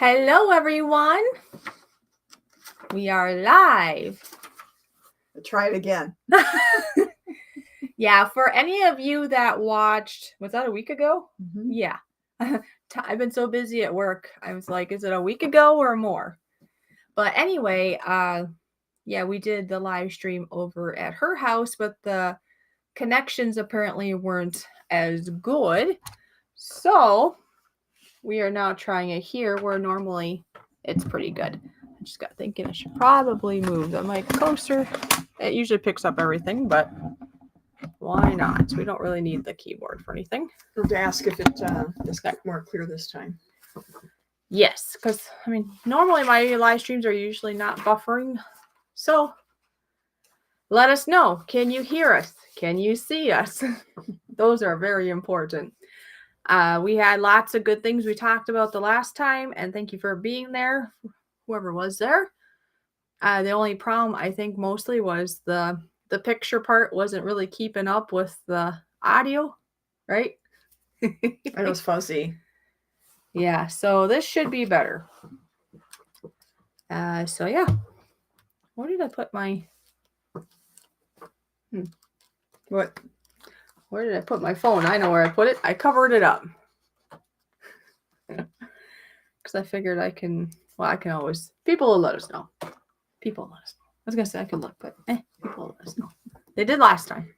Hello, everyone. We are live. Try it again. Yeah, for any of you that watched, was that a week ago? Mm-hmm. Yeah. I've been so busy at work. I was like, is it a week ago or more? But anyway, yeah, we did the live stream over at her house, but the connections apparently weren't as good. So we are now trying it here where normally it's pretty good. I just got thinking I should probably move the mic closer. It usually picks up everything, but why not? We don't really need the keyboard for anything. I have to ask if it just got more clear this time. Yes, because I mean, normally my live streams are usually not buffering. So let us know. Can you hear us? Can you see us? Those are very important. We had lots of good things we talked about the last time, and thank you for being there, whoever was there. The only problem I think mostly was the picture part wasn't really keeping up with the audio, right? It was fuzzy. Yeah, so this should be better. So yeah. Where did I put my... What? Where did I put my phone? I know where I put it. I covered it up. Because I figured I can always... People will let us know. People will let us know. I was going to say I could look, but people will let us know. They did last time.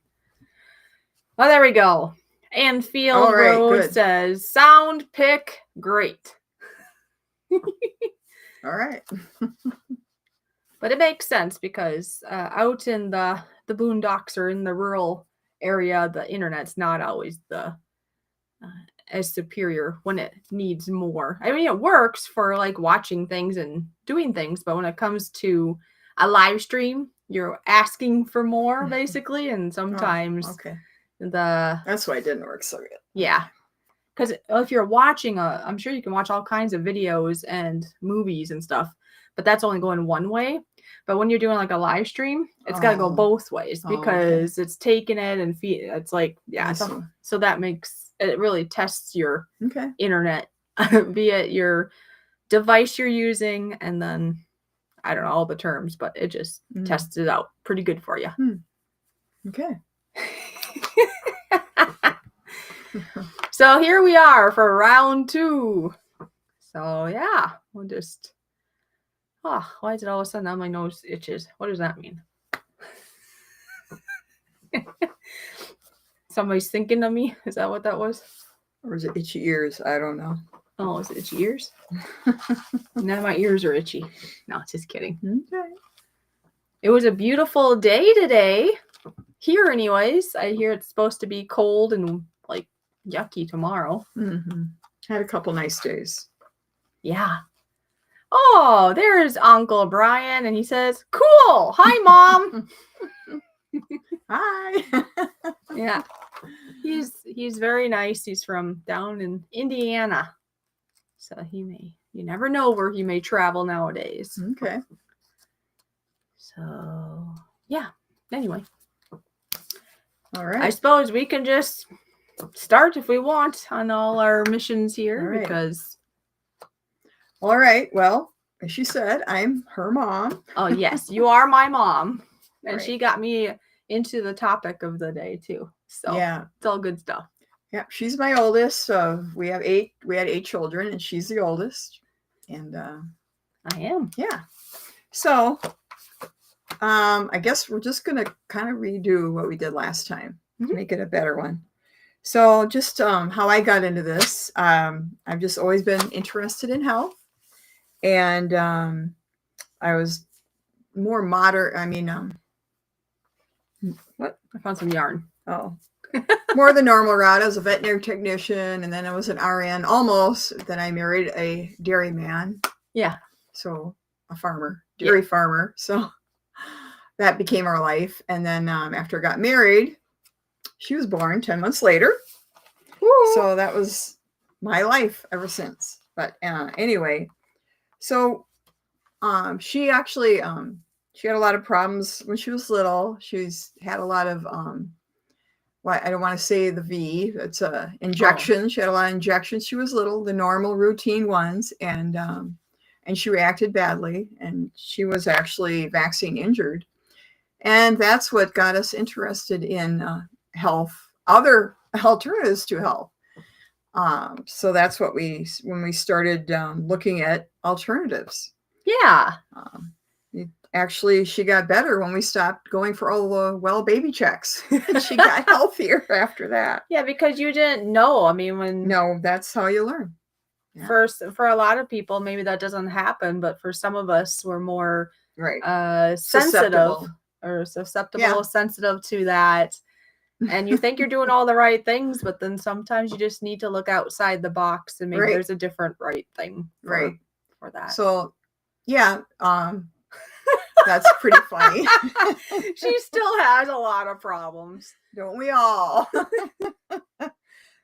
Well, there we go. Anfield Road good. Says, sound pick great. All right. But it makes sense because out in the boondocks or in the rural area, the internet's not always the as superior when it needs more. I mean, it works for like watching things and doing things, but when it comes to a live stream, you're asking for more basically, and sometimes that's why it didn't work so good. Yeah, because if you're watching I'm sure you can watch all kinds of videos and movies and stuff, but that's only going one way. But when you're doing like a live stream, it's got to go both ways because it's taking it and it's like, yeah. So that makes it really tests your internet via your device you're using, and then I don't know all the terms, but it just tests it out pretty good for you. Okay. So here we are for round 2. So yeah, we'll just... why is it all of a sudden now my nose itches? What does that mean? Somebody's thinking of me? Is that what that was? Or is it itchy ears? I don't know. Oh, is it itchy ears? Now my ears are itchy. No, just kidding. Okay. It was a beautiful day today. Here anyways. I hear it's supposed to be cold and like yucky tomorrow. Mm-hmm. Had a couple nice days. Yeah. Oh, there's Uncle Brian, and he says, cool. Hi, Mom. Hi. Yeah. He's very nice. He's from down in Indiana. So you never know where he may travel nowadays. Okay. So, yeah. Anyway. All right. I suppose we can just start if we want on all our missions here because... All right. Well, as she said, I'm her mom. Oh, yes. You are my mom. And she got me into the topic of the day, too. So, yeah, it's all good stuff. Yeah, she's my oldest. So we had 8 children, and she's the oldest. And I am. Yeah. So I guess we're just going to kind of redo what we did last time to make it a better one. So just how I got into this, I've just always been interested in health. And I was more modern. I mean, what? I found some yarn. Oh, more the normal route. I was a veterinary technician, and then I was an RN almost. Then I married a dairyman. Yeah. So a farmer, dairy farmer. So that became our life. And then after I got married, she was born 10 months later. Woo! So that was my life ever since. But anyway. So, she actually, she had a lot of problems when she was little. She's had a lot of well, I don't want to say the V. It's a injection. She had a lot of injections. She was little, the normal routine ones, and she reacted badly, and she was actually vaccine injured, and that's what got us interested in health, other alternatives to health. So that's what when we started looking at alternatives. Yeah. Actually, she got better when we stopped going for all the baby checks. She got healthier after that. Yeah, because you didn't know. I mean, No, that's how you learn. Yeah. For a lot of people, maybe that doesn't happen, but for some of us, we're more sensitive or susceptible, sensitive to that. And you think you're doing all the right things, but then sometimes you just need to look outside the box, and maybe there's a different right thing for that. So, yeah, that's pretty funny. She still has a lot of problems. Don't we all?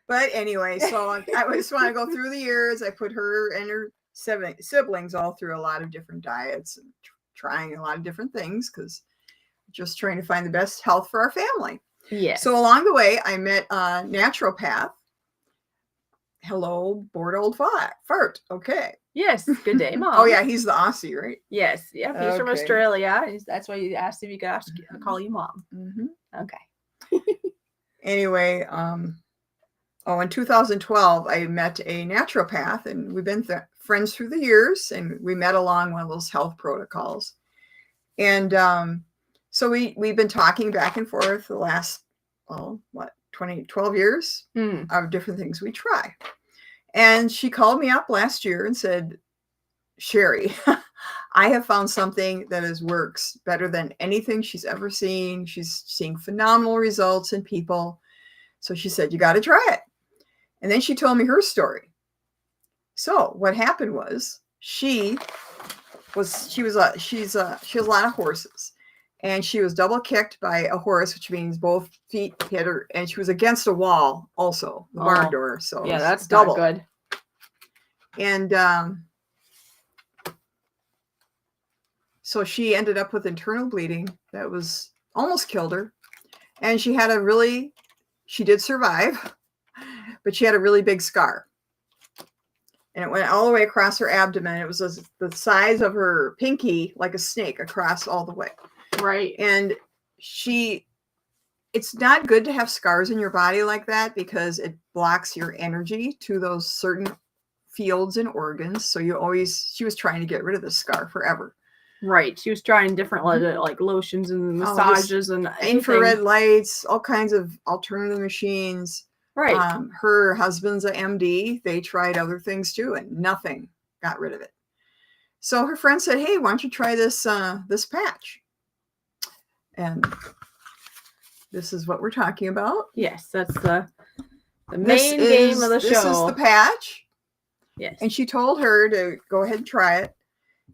But anyway, so I just want to go through the years. I put her and her 7 siblings all through a lot of different diets and trying a lot of different things, because just trying to find the best health for our family. Yes. So along the way, I met a naturopath. Hello, bored old fart. Okay. Yes. Good day, Mom. Oh, yeah. He's the Aussie, right? Yes. Yeah. He's from Australia. That's why you asked if you could call you Mom. Mm-hmm. Okay. Anyway, in 2012, I met a naturopath, and we've been friends through the years, and we met along one of those health protocols. And so we've been talking back and forth the last, 12 years of different things we try. And she called me up last year and said, Shari, I have found something that works better than anything she's ever seen. She's seeing phenomenal results in people. So she said, you got to try it. And then she told me her story. So what happened was she has a lot of horses, and she was double kicked by a horse, which means both feet hit her, and she was against a wall also, the barn door. So yeah, that's double. Not good. And so she ended up with internal bleeding that was almost killed her, and she did survive, but she had a really big scar. And it went all the way across her abdomen. It was the size of her pinky, like a snake, across all the way. Right. And it's not good to have scars in your body like that, because it blocks your energy to those certain fields and organs. So she was trying to get rid of the scar forever. Right. She was trying different like lotions and massages and infrared lights, all kinds of alternative machines. Right. Her husband's an MD. They tried other things too, and nothing got rid of it. So her friend said, hey, why don't you try this patch? And this is what we're talking about. Yes, that's the main game of the show. This is the patch. Yes. And she told her to go ahead and try it.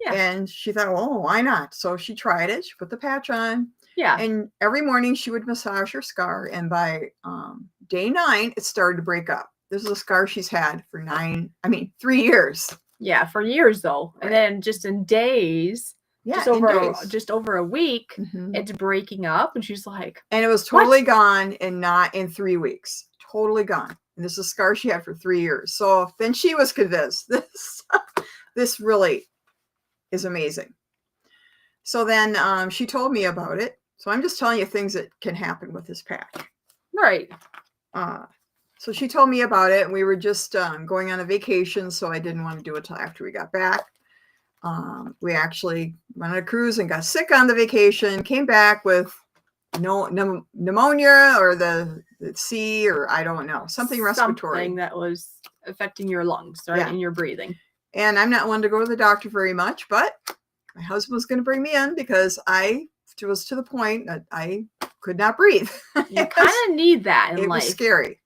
Yeah. And she thought, well, why not? So she tried it. She put the patch on. Yeah. And every morning she would massage her scar. And by day 9, it started to break up. This is a scar she's had for 3 years. Yeah, for years though. Right. And then just in days, just over a week, it's breaking up. And she's like, and it was totally gone in 3 weeks. Totally gone. And this is a scar she had for 3 years. So then she was convinced this really is amazing. So then she told me about it. So I'm just telling you things that can happen with this patch. Right. So she told me about it, and we were just going on a vacation, so I didn't want to do it till after we got back. We actually went on a cruise and got sick on the vacation, came back with pneumonia or the C, or I don't know, something respiratory. Something that was affecting your lungs, right? Yeah. And your breathing. And I'm not one to go to the doctor very much, but my husband was going to bring me in because I was to the point that I could not breathe. You kind of need that in life. It was scary.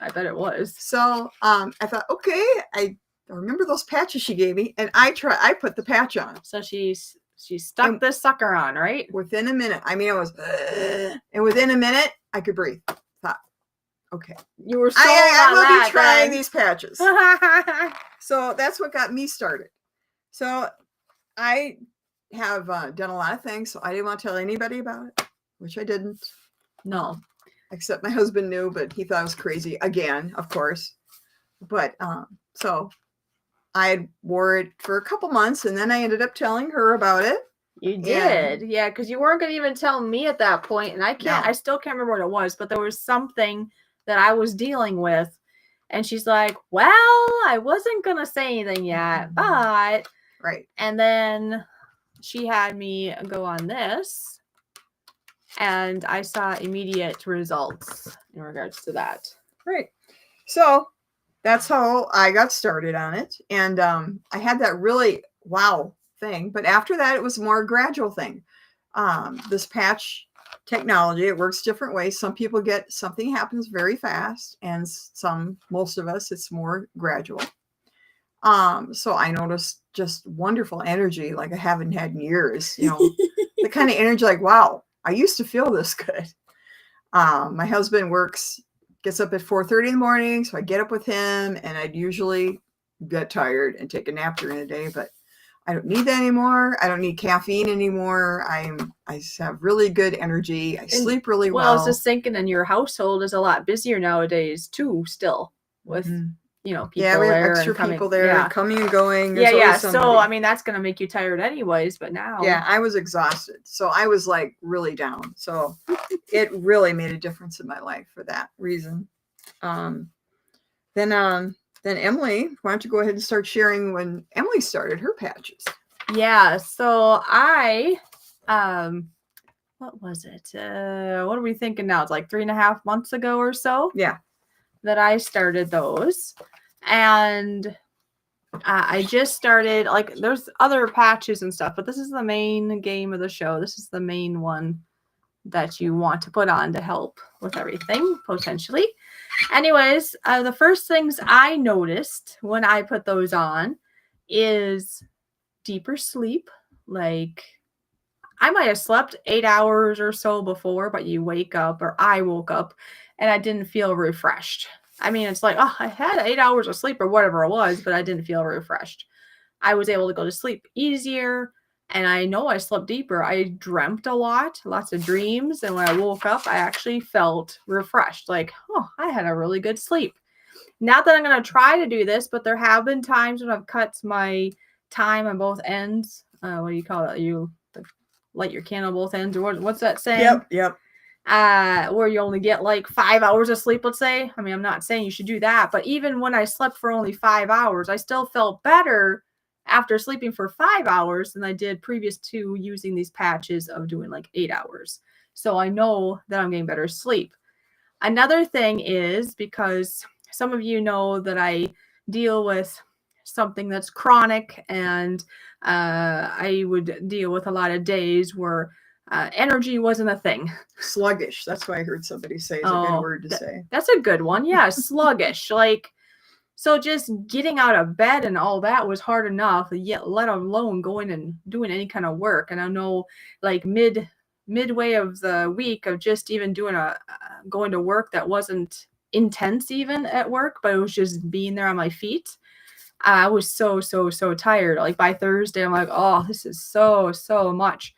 I bet it was. So I thought, okay, I remember those patches she gave me, and I put the patch on. So she stuck this sucker on, right? Within a minute. I mean, it was, and within a minute, I could breathe. Thought, okay. You were so I will be trying these patches. So that's what got me started. So I have done a lot of things, so I didn't want to tell anybody about it, which I didn't. No. except my husband knew, but he thought I was crazy again, of course. But so I wore it for a couple months, and then I ended up telling her about it. You did, yeah, because you weren't gonna even tell me at that point, and I still can't remember what it was, but there was something that I was dealing with, and she's like, "Well, I wasn't gonna say anything yet, but right." And then she had me go on this, and I saw immediate results in regards to that. Right. So that's how I got started on it, and I had that really wow thing, but after that it was more a gradual thing. This patch technology, it works different ways. Some people get something happens very fast, and most of us, it's more gradual. So I noticed just wonderful energy like I haven't had in years, the kind of energy like, wow, I used to feel this good. My husband gets up at 4:30 in the morning, so I get up with him, and I'd usually get tired and take a nap during the day, but I don't need that anymore. I don't need caffeine anymore. I have really good energy. I sleep really well. Well, I was just thinking, and your household is a lot busier nowadays too, still with people we have there extra and people there coming and going. There's always somebody. So I mean, that's gonna make you tired anyways. But now, I was exhausted, so I was like really down. So it really made a difference in my life for that reason. Then Emily, why don't you go ahead and start sharing when Emily started her patches? Yeah. So I, what was it? What are we thinking now? It's like 3.5 months ago or so. Yeah. That I started those, and I just started, like, there's other patches and stuff, but this is the main game of the show. This is the main one that you want to put on to help with everything, potentially. Anyways, the first things I noticed when I put those on is deeper sleep. Like, I might have slept 8 hours or so before, but you wake up, or I woke up, and I didn't feel refreshed. I mean, it's like, oh, I had 8 hours of sleep or whatever it was, but I didn't feel refreshed. I was able to go to sleep easier, and I know I slept deeper. I dreamt a lot, lots of dreams, and when I woke up, I actually felt refreshed. Like, oh, I had a really good sleep. Not that I'm going to try to do this, but there have been times when I've cut my time on both ends. What do you call it? You light your candle both ends, or what's that saying? Yep. Where you only get like 5 hours of sleep, let's say. I mean, I'm not saying you should do that, but even when I slept for only 5 hours, I still felt better after sleeping for 5 hours than I did previous to using these patches of doing like 8 hours. So I know that I'm getting better sleep. Another thing is, because some of you know that I deal with something that's chronic, and I would deal with a lot of days where energy wasn't a thing. Sluggish. That's what I heard somebody say is a good word to say. That's a good one. Yeah, sluggish. Like, so just getting out of bed and all that was hard enough, yet let alone going and doing any kind of work. And I know, like, midway of the week of just even doing going to work that wasn't intense even at work, but it was just being there on my feet. I was so tired. Like, by Thursday, I'm like, oh, this is so much.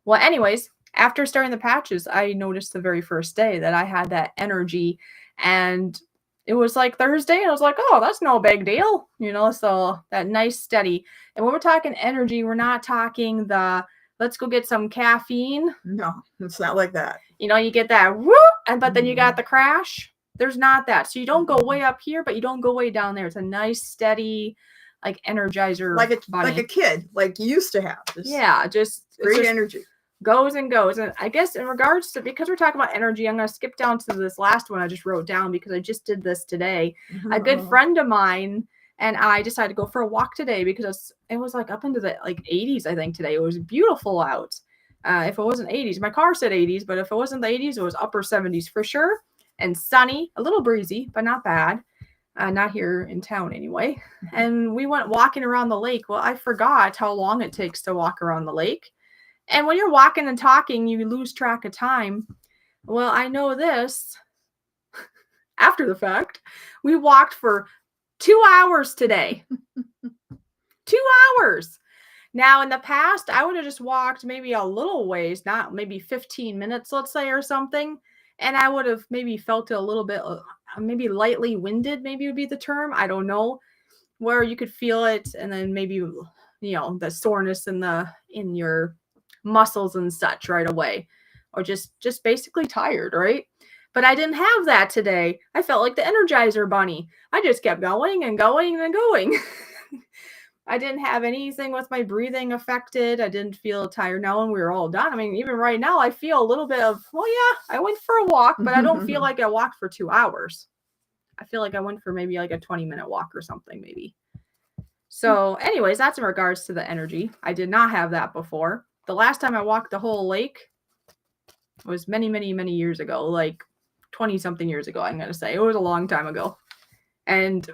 Well, anyways, after starting the patches, I noticed the very first day that I had that energy, and it was like Thursday, and I was like, oh, that's no big deal, so that nice steady. And when we're talking energy, we're not talking the let's go get some caffeine. No, it's not like that. You get that whoop, but then you got the crash. There's not that. So you don't go way up here, but you don't go way down there. It's a nice, steady, like, energizer. Like a kid, like you used to have. Just great energy. Goes and goes. And I guess in regards to, because we're talking about energy, I'm going to skip down to this last one I just wrote down because I just did this today. A good friend of mine and I decided to go for a walk today because it was like up into the 80s, I think, today. It was beautiful out. If it wasn't 80s, my car said 80s, but if it wasn't the 80s, it was upper 70s for sure. And sunny, a little breezy, but not bad. Not here in town anyway. And we went walking around the lake. Well, I forgot how long it takes to walk around the lake. And when you're walking and talking, you lose track of time. Well, I know this after the fact. We walked for 2 hours today. 2 hours. Now, in the past, I would have just walked maybe a little ways, not maybe 15 minutes, let's say, or something. And I would have maybe felt it a little bit, maybe lightly winded, maybe would be the term. I don't know, where you could feel it, and then maybe, the soreness in your muscles and such right away, or just basically tired, right? But I didn't have that today. I felt like the Energizer Bunny. I just kept going and going and going. I didn't have anything with my breathing affected. I didn't feel tired now when we were all done. I mean, even right now, I feel a little bit of, well, yeah, I went for a walk, but I don't feel like I walked for 2 hours. I feel like I went for maybe like a 20-minute walk or something, maybe. So anyways, that's in regards to the energy. I did not have that before. The last time I walked the whole lake was many, many, many years ago, like 20 something years ago, I'm going to say. It was a long time ago. And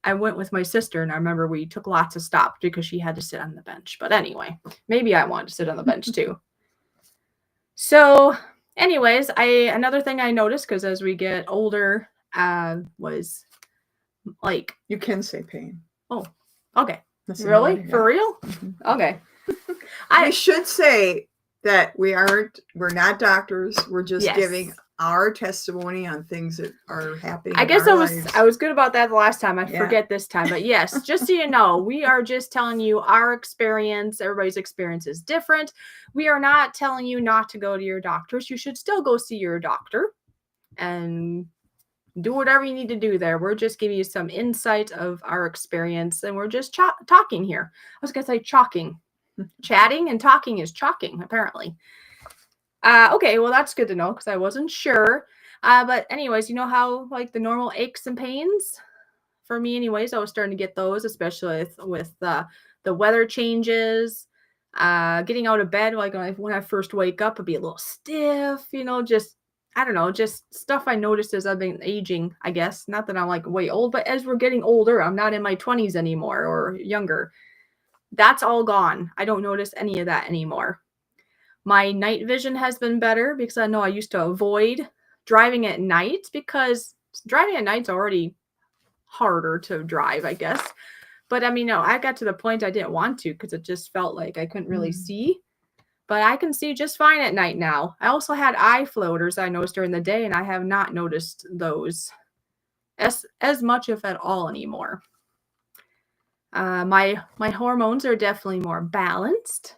I went with my sister, and I remember we took lots of stops because she had to sit on the bench. But anyway, maybe I wanted to sit on the bench too. So anyways, another thing I noticed, because as we get older, was like... You can say pain. Oh, okay. That's really? For real? Okay. I should say that we're not doctors. We're just giving our testimony on things that are happening. I guess I was good about that the last time. I forget this time, but yes, just so you know, we are just telling you our experience. Everybody's experience is different. We are not telling you not to go to your doctors. You should still go see your doctor and do whatever you need to do there. We're just giving you some insight of our experience, and we're just talking here. I was going to say chalking. Chatting and talking is chalking, apparently. Okay, well, that's good to know, because I wasn't sure. But anyways, you know how, like, the normal aches and pains? For me, anyways, I was starting to get those, especially with the weather changes. Getting out of bed, like, when I first wake up, I'd be a little stiff, just... I don't know, just stuff I noticed as I've been aging, I guess. Not that I'm like way old, but as we're getting older, I'm not in my 20s anymore or younger. That's all gone. I don't notice any of that anymore. My night vision has been better, because I know I used to avoid driving at night, because driving at night's already harder to drive, I guess. But I mean, no, I got to the point I didn't want to, because it just felt like I couldn't really see. But I can see just fine at night now. I also had eye floaters I noticed during the day, and I have not noticed those as much, if at all, anymore. My hormones are definitely more balanced.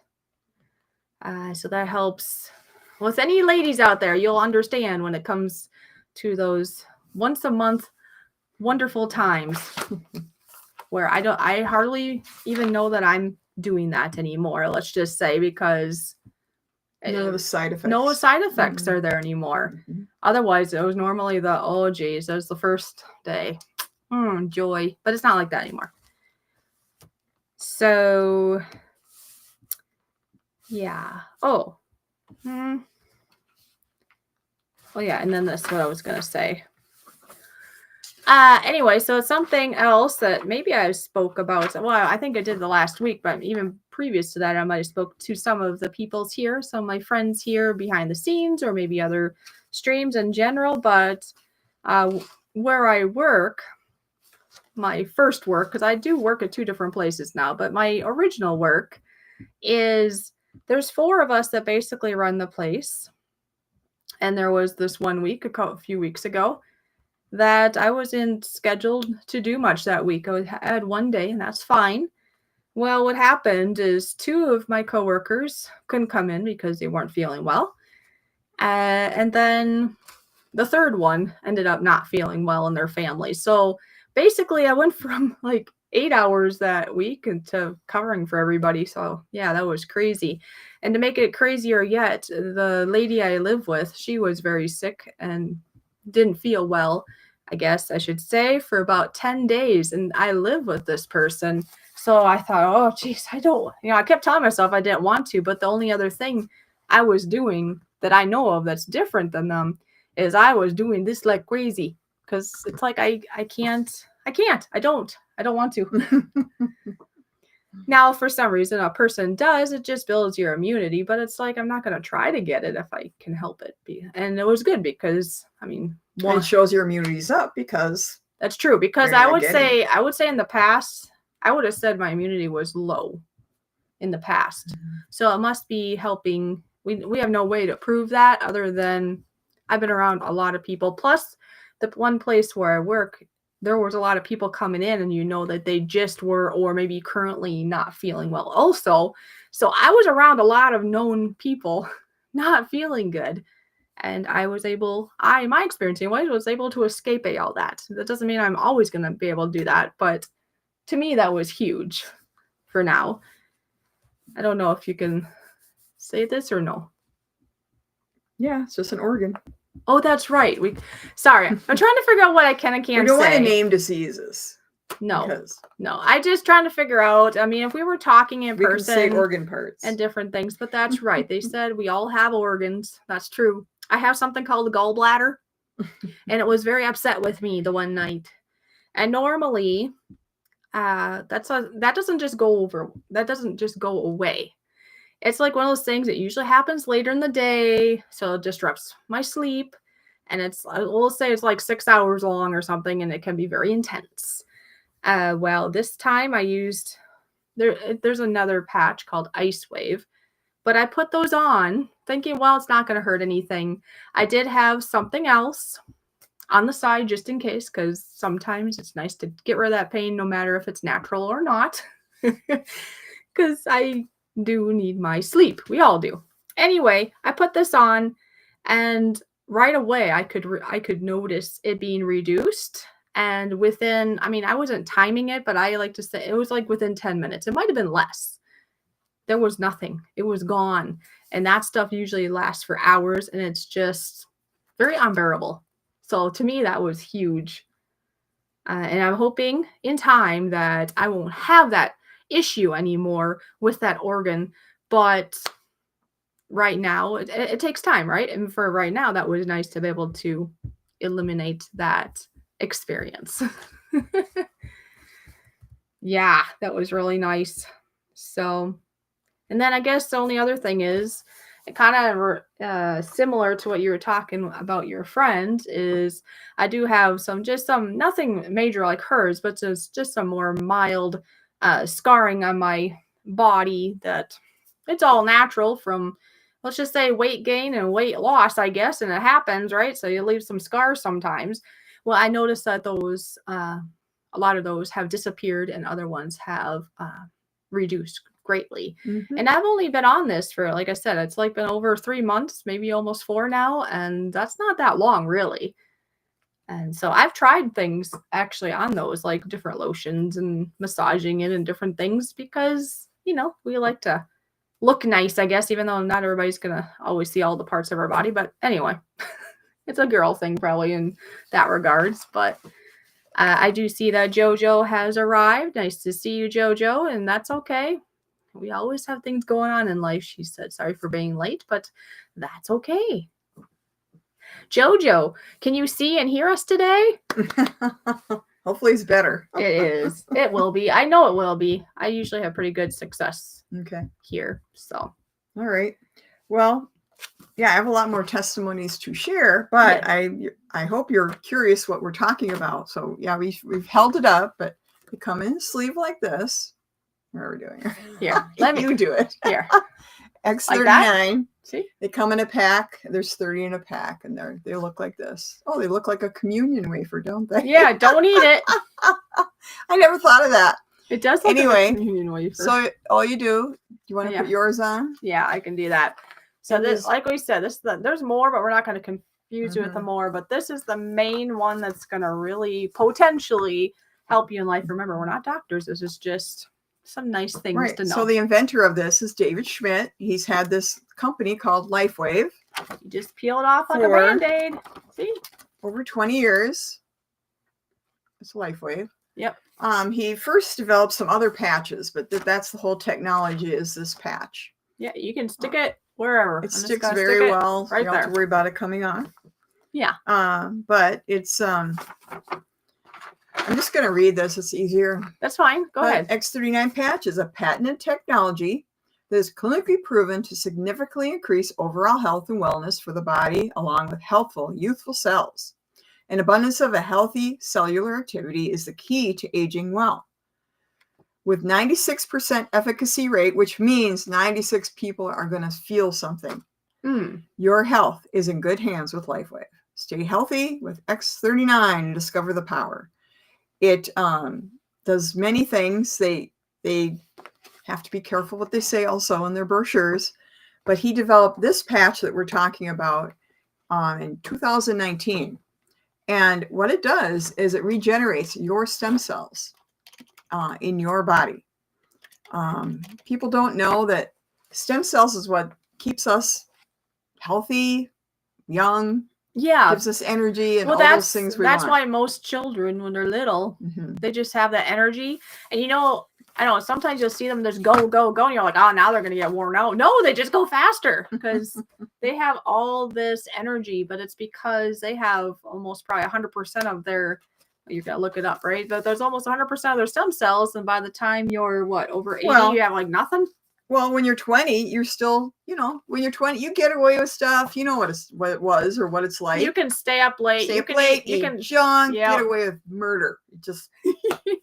So that helps. With any ladies out there, you'll understand when it comes to those once a month wonderful times where I hardly even know that I'm doing that anymore. Let's just say, because none of the side effects. No side effects are there anymore. Otherwise, it was normally oh geez, that was the first day. Joy. But it's not like that anymore. So, yeah. Oh. Well, yeah, and then that's what I was going to say. Anyway, so it's something else that maybe I spoke about. Well, I think I did the last week, but even previous to that, I might have spoke to some of the peoples here, some of my friends here behind the scenes, or maybe other streams in general. But where I work, my first work, because I do work at 2 different places now, but my original work is, there's 4 of us that basically run the place. And there was this one week, a few weeks ago, that I wasn't scheduled to do much that week. I had one day, and that's fine. Well, what happened is 2 of my coworkers couldn't come in because they weren't feeling well. And then the 3rd one ended up not feeling well in their family. So basically, I went from like 8 hours that week into covering for everybody. So yeah, that was crazy. And to make it crazier yet, the lady I live with, she was very sick and didn't feel well, I guess I should say, for about 10 days. And I live with this person. So I thought, oh, geez, I kept telling myself I didn't want to. But the only other thing I was doing that I know of that's different than them is I was doing this like crazy. Because it's like, I don't want to. Now, for some reason, a person does, it just builds your immunity, but it's like, I'm not going to try to get it if I can help it. And it was good because, I mean, it shows your immunity's up, because that's true. Because I would say in the past, I would have said my immunity was low in the past. So it must be helping. We have no way to prove that other than I've been around a lot of people. Plus, the one place where I work, there was a lot of people coming in, and that they just were, or maybe currently not feeling well also. So I was around a lot of known people not feeling good. And my experience anyway, was able to escape all that. That doesn't mean I'm always going to be able to do that. But to me, that was huge for now. I don't know if you can say this or no. Yeah, it's just an organ. Oh, that's right. Sorry. I'm trying to figure out what I can and can't say. We don't want to name diseases. No. I just trying to figure out. I mean, if we were talking in person, we can say organ parts and different things, but that's right. They said we all have organs. That's true. I have something called the gallbladder, and it was very upset with me the one night. And normally, that doesn't just go over. That doesn't just go away. It's like one of those things that usually happens later in the day, so it disrupts my sleep, and we'll say it's like 6 hours long or something, and it can be very intense. Well, this time I used there's another patch called Lifewave, but I put those on thinking, well, it's not going to hurt anything. I did have something else on the side just in case, because sometimes it's nice to get rid of that pain, no matter if it's natural or not, because I do need my sleep. We all do. Anyway, I put this on, and right away I could notice it being reduced. And within, I wasn't timing it, but I like to say it was like within 10 minutes. It might have been less. There was nothing. It was gone. And that stuff usually lasts for hours, and it's just very unbearable. So to me, that was huge. And I'm hoping in time that I won't have that issue anymore with that organ. But right now, it takes time, right? And for right now, that was nice to be able to eliminate that experience. Yeah, that was really nice. So, and then I guess the only other thing is, it kind of similar to what you were talking about your friend, is I do have some nothing major like hers, but just some more mild scarring on my body that it's all natural from, let's just say, weight gain and weight loss, I guess, and it happens, right? So you leave some scars sometimes. Well, I noticed that those, a lot of those have disappeared, and other ones have reduced greatly. Mm-hmm. And I've only been on this for, like I said, it's like been over 3 months, maybe almost 4 now, and that's not that long, really. And so I've tried things actually on those, like different lotions and massaging it and different things, because, we like to look nice, I guess, even though not everybody's gonna always see all the parts of our body. But anyway, it's a girl thing probably in that regards. But I do see that JoJo has arrived. Nice to see you, JoJo, and that's okay. We always have things going on in life, she said. Sorry for being late, but that's okay. JoJo, can you see and hear us today? Hopefully it's better. It is. It will be. I know it will be. I usually have pretty good success here. So. All right. Well, yeah, I have a lot more testimonies to share, but yes. I hope you're curious what we're talking about. So yeah, we've held it up, but we come in sleeve like this. What are we doing here? Let you do it. Here. X39. Like see? They come in a pack. There's 30 in a pack, and they look like this. Oh, they look like a communion wafer, don't they? Yeah, don't eat it. I never thought of that. It does look like a communion wafer. So all you do you want to put yours on? Yeah, I can do that. So this, like we said, there's more, but we're not going to confuse you with the more. But this is the main one that's going to really potentially help you in life. Remember, we're not doctors. This is just some nice things to know. So the inventor of this is David Schmidt. He's had this company called Lifewave. You just peel it off like a Band-Aid. See? Over 20 years. It's Lifewave. Yep. He first developed some other patches, but that's the whole technology, is this patch. Yeah, you can stick it wherever. It sticks very well. Right you don't have to worry about it coming off. Yeah. But it's I'm just going to read this. It's easier. That's fine. Go ahead. X39 patch is a patented technology that is clinically proven to significantly increase overall health and wellness for the body, along with healthful, youthful cells. An abundance of a healthy cellular activity is the key to aging well. With 96% efficacy rate, which means 96 people are going to feel something. Your health is in good hands with Lifewave. Stay healthy with X39 and discover the power. It does many things. They have to be careful what they say also in their brochures. But he developed this patch that we're talking about in 2019. And what it does is it regenerates your stem cells in your body. People don't know that stem cells is what keeps us healthy, young, gives us energy and all those things we want. That's why most children, when they're little, they just have that energy. And I know sometimes you'll see them just go, go, go, and you're like, oh, now they're going to get worn out. No, they just go faster because they have all this energy, but it's because they have almost probably 100% of their, you got to look it up, right? But there's almost 100% of their stem cells. And by the time you're over 80, you have like nothing. Well, when you're 20, you're still, when you're 20, you get away with stuff. You know what it was or what it's like. You can stay up late. You can junk, get away with murder. Just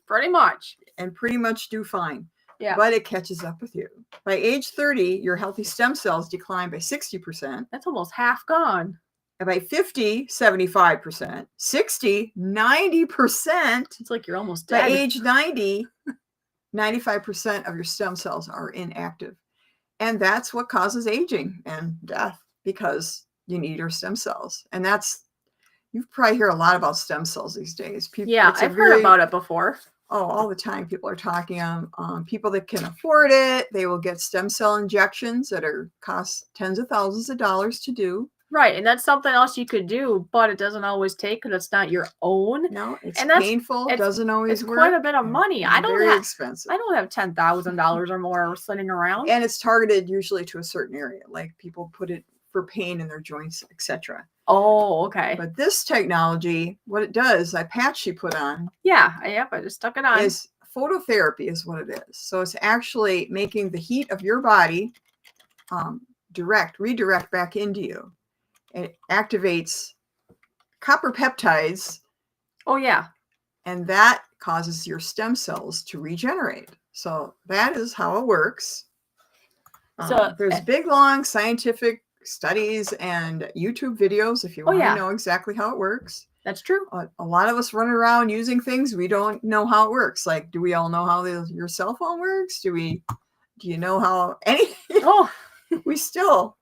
pretty much. And pretty much do fine. Yeah. But it catches up with you. By age 30, your healthy stem cells decline by 60%. That's almost half gone. And by 50, 75%. 60, 90%. It's like you're almost dead. By age 90, 95% of your stem cells are inactive. And that's what causes aging and death, because you need your stem cells. And you probably hear a lot about stem cells these days. I've heard about it before. Oh, all the time people are talking people that can afford it. They will get stem cell injections that cost tens of thousands of dollars to do. Right, and that's something else you could do, but it doesn't always take because it's not your own. No, it's painful. It doesn't always work. It's quite a bit of money. Very expensive. I don't have $10,000 or more sitting around. And it's targeted usually to a certain area, like people put it for pain in their joints, etc. Oh, okay. But this technology, what it does, that patch she put on. Yeah, I just stuck it on. Is phototherapy is what it is. So it's actually making the heat of your body redirect back into you. It activates copper peptides. Oh, yeah. And that causes your stem cells to regenerate. So that is how it works. So there's big, long scientific studies and YouTube videos if you want to know exactly how it works. That's true. A lot of us run around using things we don't know how it works. Like, do we all know how your cell phone works? Do you know how we still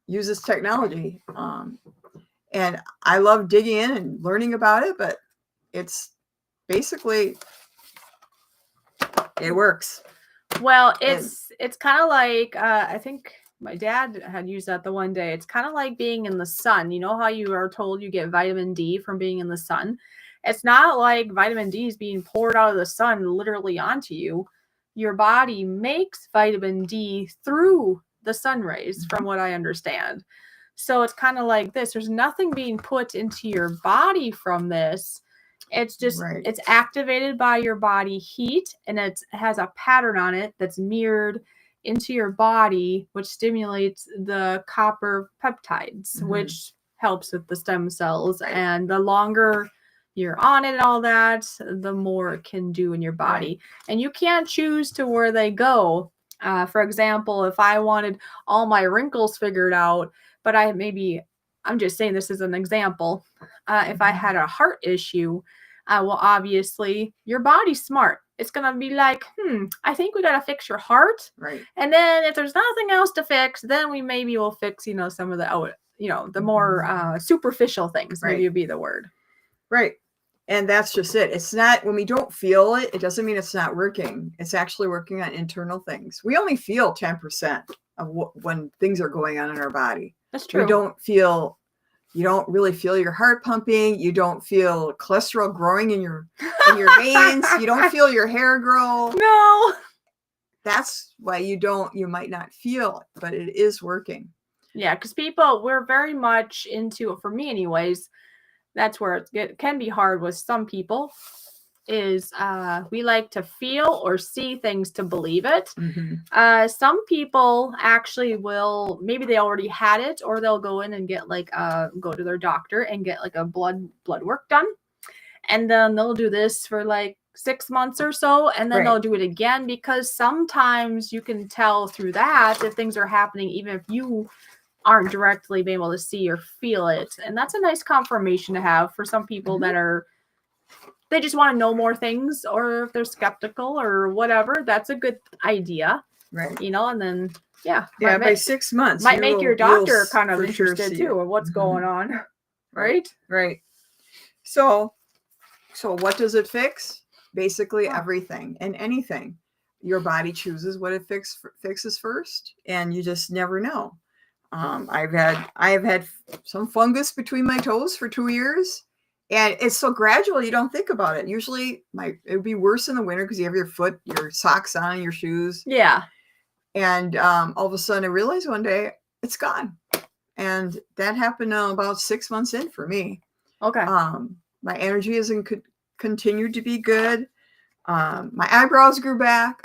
use this technology. And I love digging in and learning about it, but it's basically, it works. Well, it's kind of like, I think my dad had used that the one day. It's kind of like being in the sun. You know how you are told you get vitamin D from being in the sun? It's not like vitamin D is being poured out of the sun literally onto you. Your body makes vitamin D through the sun rays, from what I understand. So it's kind of like this. There's nothing being put into your body from this. It's just, it's activated by your body heat, and it has a pattern on it that's mirrored into your body, which stimulates the copper peptides, which helps with the stem cells. And the longer you're on it and all that, the more it can do in your body. And you can't choose to where they go. For example, if I wanted all my wrinkles figured out, but I'm just saying this as an example. If I had a heart issue, well, obviously your body's smart. It's going to be like, I think we got to fix your heart. Right. And then if there's nothing else to fix, then we maybe will fix, some of the more superficial things, maybe would be the word. Right. And that's just it. It's not, when we don't feel it, it doesn't mean it's not working. It's actually working on internal things. We only feel 10% of when things are going on in our body. That's true. You don't really feel your heart pumping. You don't feel cholesterol growing in your veins. You don't feel your hair grow. No. That's why you might not feel it, but it is working. Yeah, because we're very much into, for me anyways, that's where it can be hard with some people, is we like to feel or see things to believe it. Some people actually will, maybe they already had it, or they'll go in and get go to their doctor and get a blood work done. And then they'll do this for 6 months or so, and then they'll do it again, because sometimes you can tell through that if things are happening, even if you aren't directly being able to see or feel it. And that's a nice confirmation to have for some people that are, they just want to know more things, or if they're skeptical or whatever, that's a good idea. Right. You know, and then, yeah. By 6 months. Might make your doctor kind of for interested too, or what's going on. Right? Right. So what does it fix? Basically everything and anything. Your body chooses what it fixes first, and you just never know. I've had some fungus between my toes for 2 years, and it's so gradual you don't think about it. Usually it would be worse in the winter because you have your socks on, your shoes. Yeah. And all of a sudden I realized one day it's gone. And that happened about 6 months in for me. Okay. My energy hasn't continued to be good. My eyebrows grew back.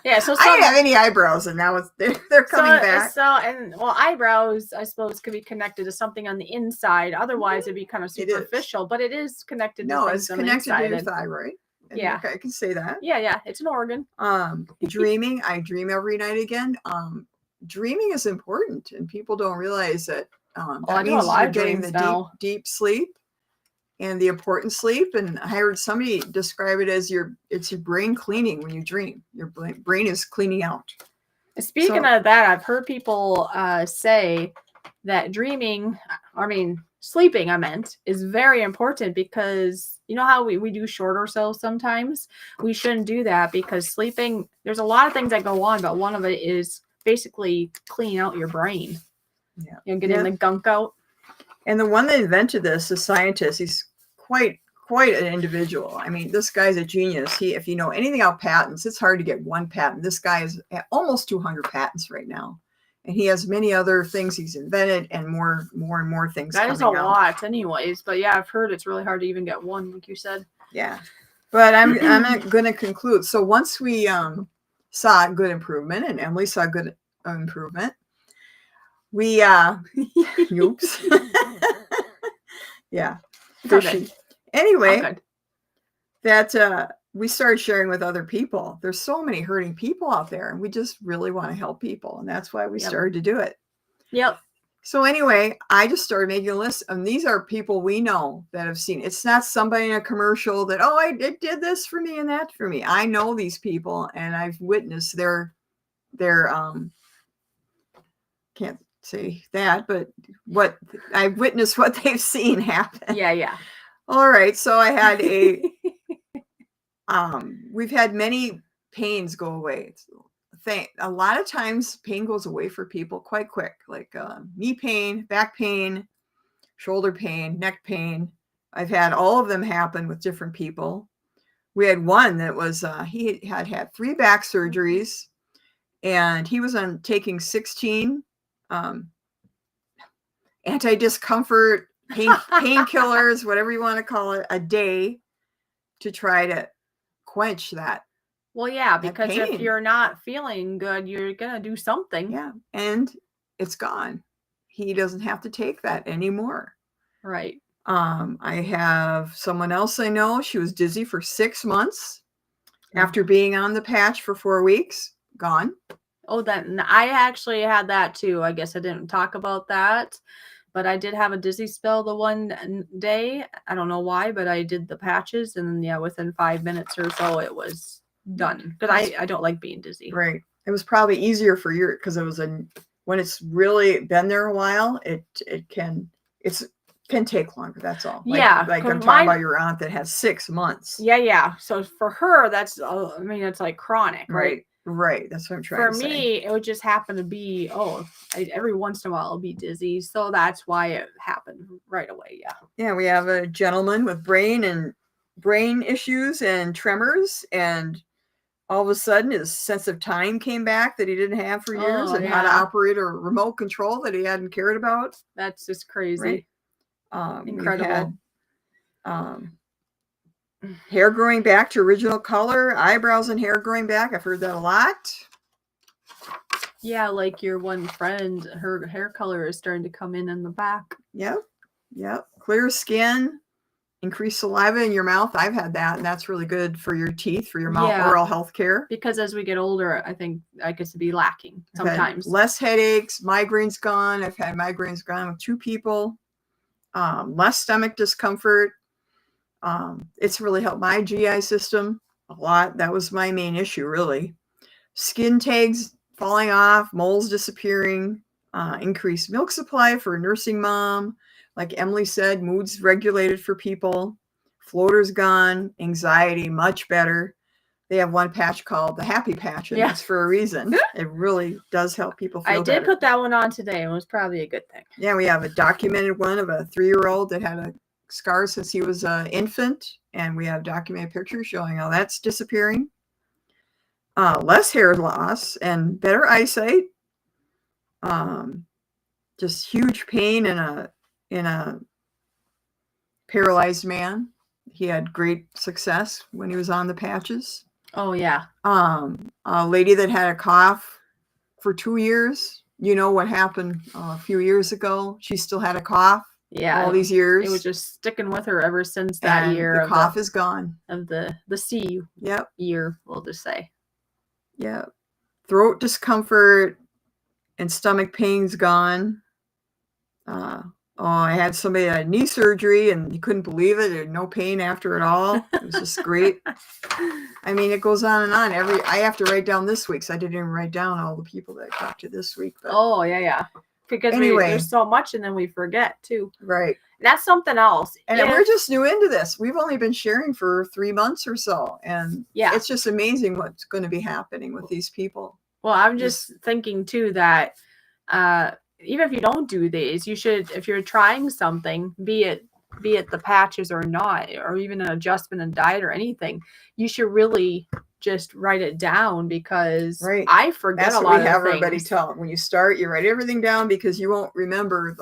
Yeah, so I didn't have any eyebrows, and now they're coming back. Eyebrows, I suppose, could be connected to something on the inside. Otherwise, it'd be kind of superficial, but it is connected to things on the inside. No, it's connected to your thyroid. Yeah, I can say that. Yeah, it's an organ. Dreaming, I dream every night again. Dreaming is important, and people don't realize that. That means you're getting the deep sleep. And the important sleep. And I heard somebody describe it as it's your brain cleaning when you dream. Your brain is cleaning out. Speaking of that, I've heard people say that sleeping, is very important, because you know how we do short ourselves sometimes? We shouldn't do that, because sleeping, there's a lot of things that go on, but one of it is basically cleaning out your brain. Yeah. You know, getting the gunk out. And the one that invented this, the scientist, he's quite an individual. I mean, this guy's a genius. If you know anything about patents, it's hard to get one patent. This guy is at almost 200 patents right now, and he has many other things he's invented, and more and more things. That is a lot, anyways. But yeah, I've heard it's really hard to even get one, like you said. Yeah, but I'm going to conclude. So once we saw good improvement, and Emily saw good improvement, we oops. Yeah. Fishy. Anyway, that we started sharing with other people. There's so many hurting people out there, and we just really want to help people, and that's why we started to do it. Yep. So anyway, I just started making a list, and these are people we know that have seen. It's not somebody in a commercial that, it did this for me and that for me. I know these people, and I've witnessed their can't say that, but what I've witnessed what they've seen happen. Yeah. All right. So I had we've had many pains go away. A lot of times pain goes away for people quite quick, like knee pain, back pain, shoulder pain, neck pain. I've had all of them happen with different people. We had one that was, he had 3 back surgeries, and he was taking 16 anti-discomfort painkillers, whatever you want to call it, a day to try to quench that. Well, yeah, because if you're not feeling good, you're gonna do something. Yeah, and it's gone. He doesn't have to take that anymore. Right. I have someone else I know. She was dizzy for 6 months after being on the patch for 4 weeks. Gone. Oh, I actually had that too. I guess I didn't talk about that, but I did have a dizzy spell the one day. I don't know why, but I did the patches, and within 5 minutes or so, it was done. But I don't like being dizzy. Right. It was probably easier for you because it was when it's really been there a while, it can take longer. That's all. Like I'm talking about your aunt that has 6 months. Yeah. So for her, that's it's like chronic, right? Right. That's what I'm trying to say. For me, it would just happen to be, every once in a while I'll be dizzy. So that's why it happened right away. Yeah. Yeah. We have a gentleman with brain issues and tremors, and all of a sudden his sense of time came back that he didn't have for years, and how to operate a remote control that he hadn't cared about. That's just crazy. Right? Incredible. Hair growing back to original color, eyebrows and hair growing back. I've heard that a lot. Yeah, like your one friend, her hair color is starting to come in the back. Yep. Clear skin. increased saliva in your mouth. I've had that, and that's really good for your teeth, for your mouth oral health care. Because as we get older, I think that gets to be lacking sometimes. Less headaches, migraines gone. I've had migraines gone with 2 people. Less stomach discomfort. It's really helped my GI system a lot. That was my main issue, really. Skin tags falling off, moles disappearing, increased milk supply for a nursing mom. Like Emily said, moods regulated for people. Floaters gone, anxiety much better. They have one patch called the Happy Patch, and that's for a reason. It really does help people feel better. I did put that one on today, and it was probably a good thing. Yeah, we have a documented one of a 3-year-old that had a scar since he was an infant, and we have documented pictures showing how that's disappearing. Less hair loss and better eyesight. Just huge pain in a paralyzed man. He had great success when he was on the patches. Oh yeah. A lady that had a cough for 2 years. You know what happened a few years ago? She still had a cough. Yeah. All these years. It was just sticking with her ever since that year. The cough is gone. Of the C year, we'll just say. Yeah. Throat discomfort and stomach pains gone. I had somebody that had knee surgery and you couldn't believe it. There was no pain after at all. It was just great. I mean, it goes on and on. I have to write down this week, so I didn't even write down all the people that I talked to this week. But oh, yeah. Because there's so much and then we forget too. Right. That's something else. And we're just new into this. We've only been sharing for 3 months or so. And it's just amazing what's going to be happening with these people. Well, I'm just thinking too that even if you don't do these, you should, if you're trying something, be it the patches or not, or even an adjustment in diet or anything, you should really just write it down, because I forget a lot of things. That's what we have everybody tell. When you start, you write everything down, because you won't remember,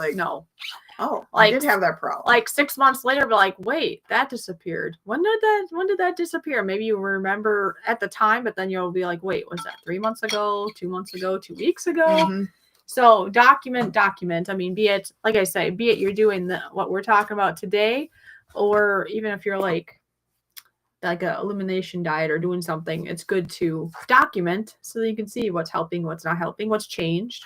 I did have that problem. Like 6 months later, but like, wait, that disappeared. When did that disappear? Maybe you remember at the time, but then you'll be like, wait, was that 3 months ago, 2 months ago, 2 weeks ago? Mm-hmm. So document. I mean, be it, like I say, be it you're doing what we're talking about today, or even if you're like a elimination diet or doing something, it's good to document so that you can see what's helping, what's not helping, what's changed.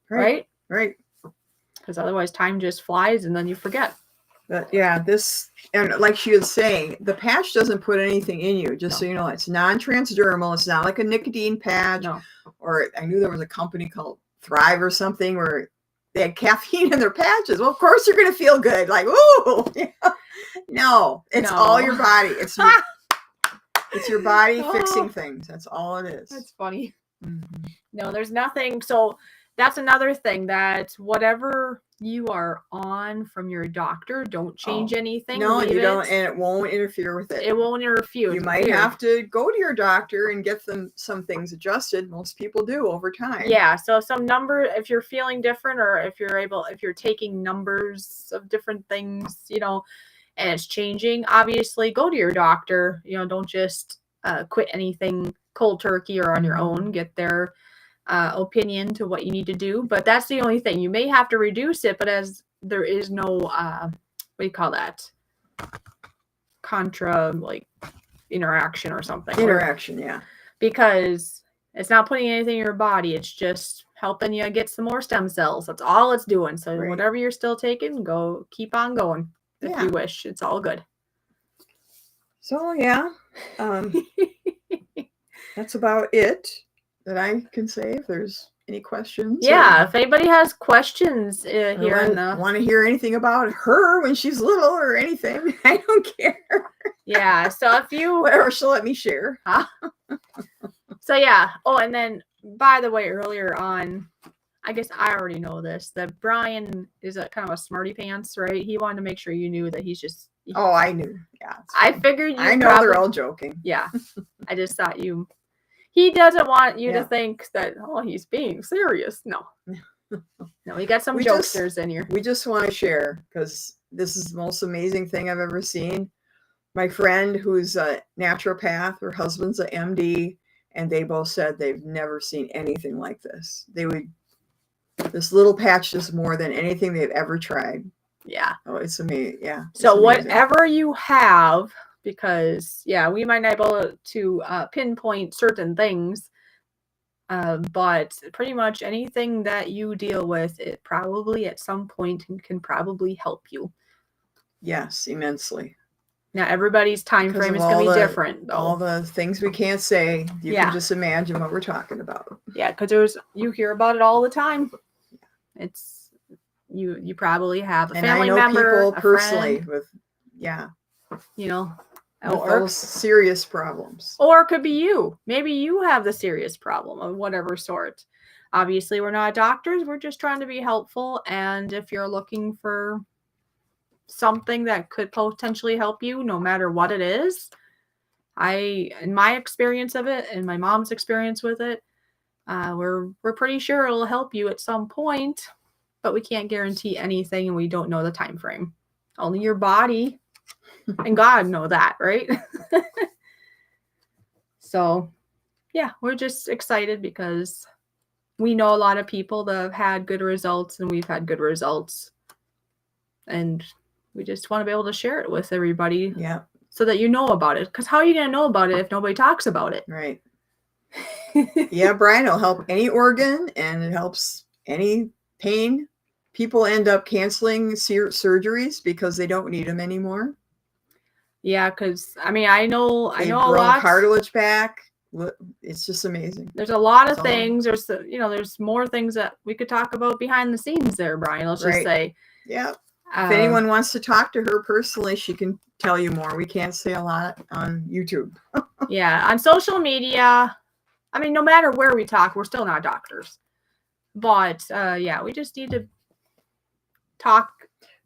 Right. Because otherwise time just flies and then you forget. But and like she was saying, the patch doesn't put anything in you, just so you know. It's non-transdermal. It's not like a nicotine patch. No. Or I knew there was a company called Thrive or something where they had caffeine in their patches. Well, of course you're going to feel good. Like, ooh. No, it's all your body. It's your body fixing things. That's all it is. That's funny. Mm-hmm. No, there's nothing. So that's another thing, that whatever you are on from your doctor, don't change anything. No, you don't, and it won't interfere with it. It won't interfere. You might have to go to your doctor and get some things adjusted. Most people do over time. Yeah. So some number, if you're feeling different, or if you're taking numbers of different things, and it's changing, obviously go to your doctor. Don't just quit anything cold turkey or on your own. Get their opinion to what you need to do. But that's the only thing. You may have to reduce it, but as there is no what do you call that, interaction or something. Yeah, because it's not putting anything in your body, it's just helping you get some more stem cells. That's all it's doing. So whatever you're still taking, keep on going if you wish. It's all good. So that's about it that I can say. If there's any questions. If anybody has questions want to hear anything about her when she's little or anything, I don't care. Yeah. So if you whatever she'll let me share. So and then by the way, earlier on, I guess I already know this, that Brian is a kind of a smarty pants, right? He wanted to make sure you knew that he's just. Oh, I knew. Yeah. I figured you. I know they're all joking. Yeah. I just thought you. He doesn't want you to think that, he's being serious. No. No, we got some jokesters in here. We just want to share, because this is the most amazing thing I've ever seen. My friend, who's a naturopath, her husband's an MD, and they both said they've never seen anything like this. This little patch is more than anything they've ever tried. Yeah. Oh, it's amazing. Yeah. So whatever you have, because we might not be able to pinpoint certain things, but pretty much anything that you deal with, it probably at some point can probably help you. Yes, immensely. Now everybody's time frame is going to be different, though. All the things we can't say, you can just imagine what we're talking about. Yeah, because you hear about it all the time. It's you probably have a family member, people personally friend, with with those serious problems. Or it could be you. Maybe you have the serious problem of whatever sort. Obviously, we're not doctors. We're just trying to be helpful. And if you're looking for something that could potentially help you, no matter what it is, in my experience of it and my mom's experience with it, we're pretty sure it'll help you at some point, but we can't guarantee anything, and we don't know the time frame. Only your body and God know that, right? So, yeah, we're just excited because we know a lot of people that have had good results, and we've had good results. And we just want to be able to share it with everybody. Yeah. So that you know about it. Because how are you going to know about it if nobody talks about it? Right. Yeah, Brian, it'll help any organ, and it helps any pain. People end up canceling surgeries because they don't need them anymore. Yeah, because I know a lot. Cartilage back. It's just amazing. There's a lot of things. There's more things that we could talk about behind the scenes there, Brian. Let's just say. Yeah. If anyone wants to talk to her personally, she can tell you more. We can't say a lot on YouTube. Yeah, on social media. No matter where we talk, we're still not doctors. But we just need to talk.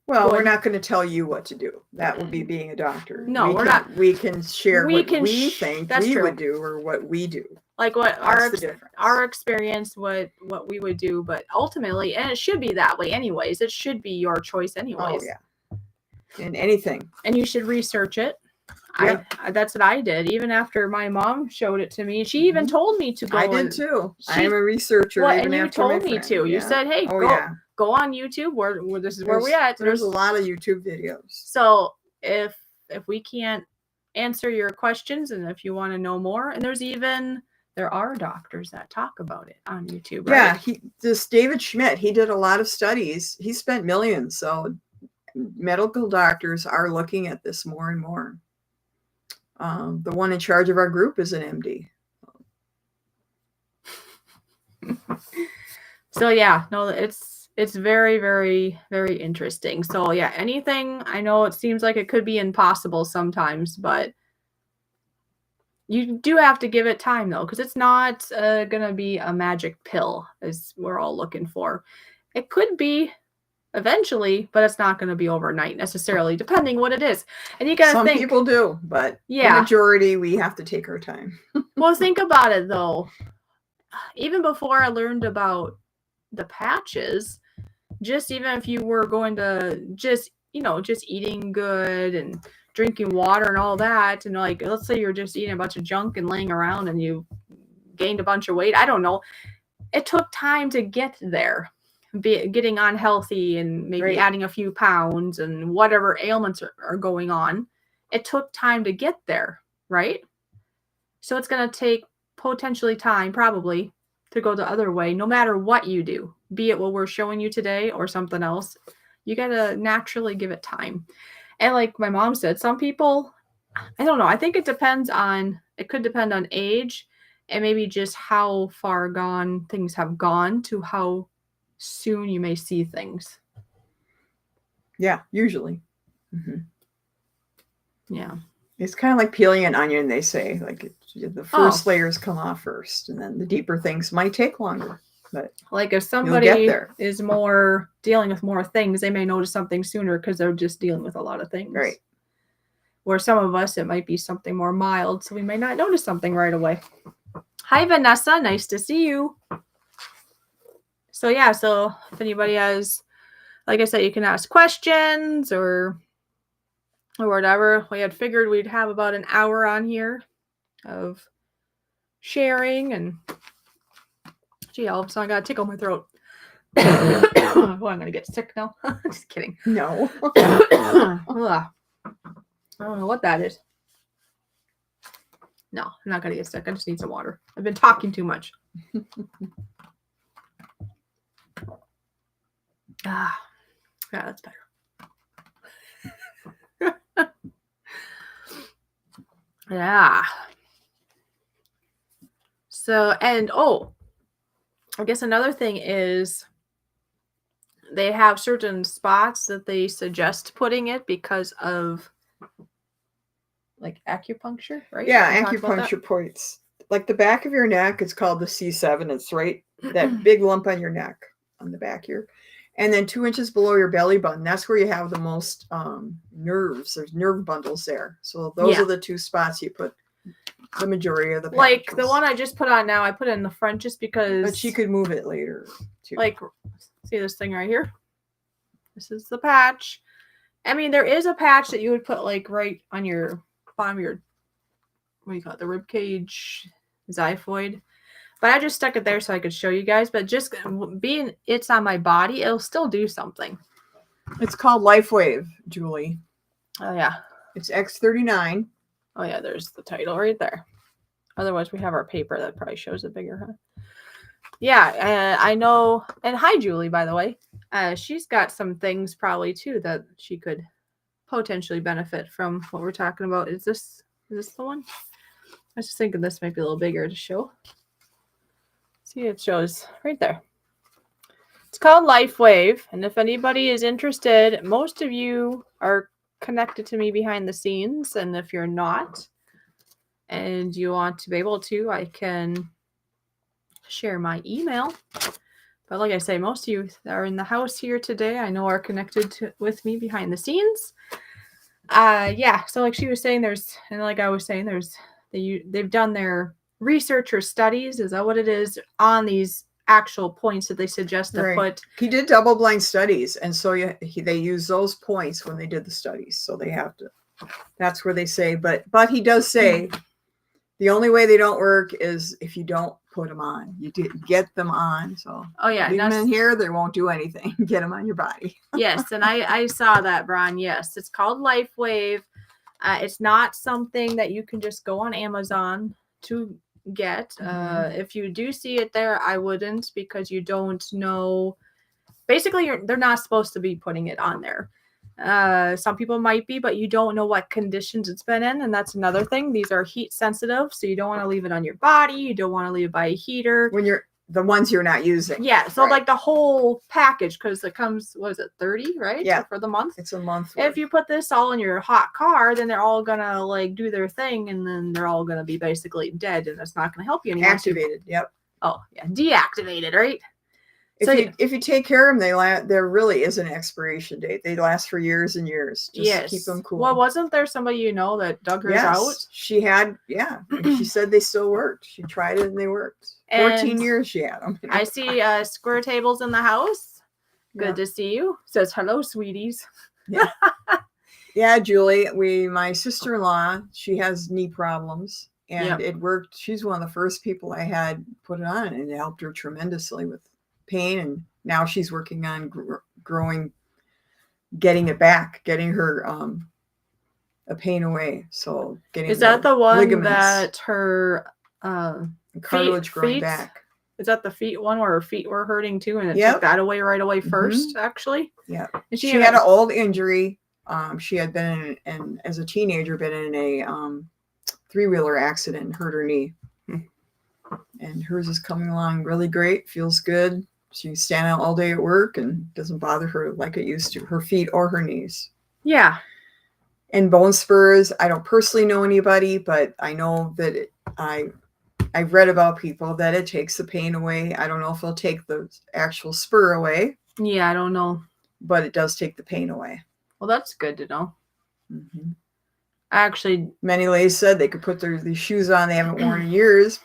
Well, we're not going to tell you what to do. That would be being a doctor. No, we're not. We can share what we think we would do, or what we do. Like what our experience, what we would do. But ultimately, and it should be that way anyways. It should be your choice anyways. Oh, yeah. In anything. And you should research it. Yeah. That's what I did. Even after my mom showed it to me, she even told me to go. I did too. I'm a researcher. And you told me to. You said, "Hey, go on YouTube. Where this is where we're at." There's a lot of YouTube videos. So if we can't answer your questions, and if you want to know more, and there are doctors that talk about it on YouTube. Right? Yeah, this David Schmidt, he did a lot of studies. He spent millions. So medical doctors are looking at this more and more. The one in charge of our group is an MD. So yeah, no, it's very, very, very interesting. So yeah, anything, I know it seems like it could be impossible sometimes, but you do have to give it time though, because it's not going to be a magic pill as we're all looking for. It could be eventually, but it's not going to be overnight necessarily, depending what it is. And you got to think. Some people do, but the majority, we have to take our time. Well, think about it though. Even before I learned about the patches, just even if you were going to just eating good and drinking water and all that, and like, let's say you're just eating a bunch of junk and laying around and you gained a bunch of weight. I don't know. It took time to get there. Getting unhealthy and maybe adding a few pounds and whatever ailments are going on. It took time to get there, right? So it's going to take potentially time, probably, to go the other way, no matter what you do, be it what we're showing you today or something else. You got to naturally give it time. And like my mom said, some people, I don't know, I think it could depend on age and maybe just how far gone things have gone to how soon you may see things. Yeah, usually. Mm-hmm. Yeah. It's kind of like peeling an onion, they say. Like the first layers come off first, and then the deeper things might take longer. But like if somebody is more dealing with more things, they may notice something sooner because they're just dealing with a lot of things. Right. Where some of us, it might be something more mild, so we may not notice something right away. Hi, Vanessa. Nice to see you. So yeah, so if anybody has, like I said, you can ask questions or whatever. We had figured we'd have about an hour on here of sharing, and gee, all of a sudden I got a tickle in my throat. Oh, I'm gonna get sick now. Just kidding. No. Ugh. I don't know what that is. No, I'm not gonna get sick. I just need some water. I've been talking too much. Ah, yeah, that's better. Yeah. So, and I guess another thing is they have certain spots that they suggest putting it because of like acupuncture, right? Yeah, We talked about that. acupuncture points. Like the back of your neck, it's called the C7. It's right, that big lump on your neck, on the back here. And then 2 inches below your belly button, that's where you have the most nerves. There's nerve bundles there. So those are the two spots you put the majority of the patches. Like the one I just put on now, I put it in the front just because. But she could move it later too. Like, see this thing right here? This is the patch. I mean, there is a patch that you would put like right on your bottom of your, what do you call it, the rib cage, xiphoid. But I just stuck it there so I could show you guys. But just being it's on my body, it'll still do something. It's called Lifewave, Julie. Oh, yeah. It's X39. Oh, yeah, there's the title right there. Otherwise, we have our paper that probably shows it bigger, huh? Yeah, I know. And hi, Julie, by the way. She's got some things probably, too, that she could potentially benefit from what we're talking about. Is this the one? I was just thinking this might be a little bigger to show. See, it shows right there. It's called Lifewave, and if anybody is interested, most of you are connected to me behind the scenes, and if you're not, and you want to be able to, I can share my email. But like I say, most of you that are in the house here today, I know are connected with me behind the scenes. Yeah, so like she was saying, and like I was saying, they've done their research or studies, is that what it is, on these actual points that they suggest to put. He did double-blind studies, and so they use those points when they did the studies. So they have to. That's where they say, but he does say the only way they don't work is if you don't put them on. You get them on. So leave them in here, they won't do anything. Get them on your body. Yes, and I saw that, Bron. Yes, it's called Lifewave. It's not something that you can just go on Amazon to get. If you do see it there, I wouldn't, because you don't know. Basically, they're not supposed to be putting it on there. Some people might be, but you don't know what conditions it's been in, and that's another thing. These are heat sensitive, so you don't want to leave it on your body. You don't want to leave it by a heater when you're the ones you're not using. Yeah, so like the whole package, because it comes, what is it, 30, right? Yeah, for the month. It's a month. If you put this all in your hot car, then they're all gonna like do their thing, and then they're all gonna be basically dead, and it's not gonna help you anymore. Activated. Yep. Oh yeah, deactivated, right? If you take care of them, there really is an expiration date. They last for years and years. Just keep them cool. Well, wasn't there somebody that dug hers out? She had, She said they still worked. She tried it and they worked. 14 years she had them. I see square tables in the house. Good to see you. Says hello, sweeties. Yeah. Yeah, Julie. My sister-in-law, she has knee problems, and it worked. She's one of the first people I had put it on, and it helped her tremendously with pain, and now she's working on getting it back, getting her a pain away. So getting the one ligaments, that her cartilage growing back. Is that the feet one where her feet were hurting too, and it took that away right away first? Actually, yeah. And she had an old injury. She had been as a teenager been in a 3-wheeler accident and hurt her knee. And hers is coming along really great. Feels good. She's standing out all day at work and doesn't bother her like it used to, her feet or her knees. Yeah. And bone spurs, I don't personally know anybody, but I know that I've read about people that it takes the pain away. I don't know if it'll take the actual spur away. Yeah, I don't know. But it does take the pain away. Well, that's good to know. Mm-hmm. Actually, many ladies said they could put these shoes on they haven't worn in years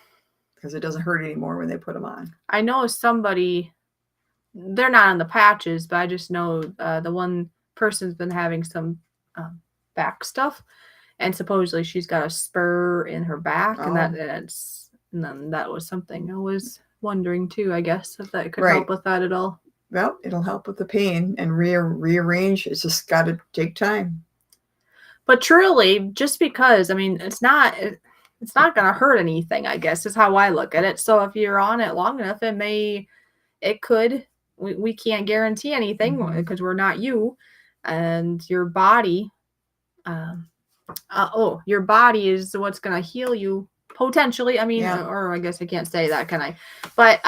because it doesn't hurt anymore when they put them on. I know somebody, they're not on the patches, but I just know the one person's been having some back stuff, and supposedly she's got a spur in her back, and then that was something I was wondering too, I guess, if that could help with that at all. well, it'll help with the pain and rearrange. It's just got to take time. But truly, just because, I mean, it's not going to hurt anything, I guess, is how I look at it. So if you're on it long enough, it could, we can't guarantee anything because we're not you, and your body, your body is what's going to heal you potentially. I mean, or I guess I can't say that, can I? But,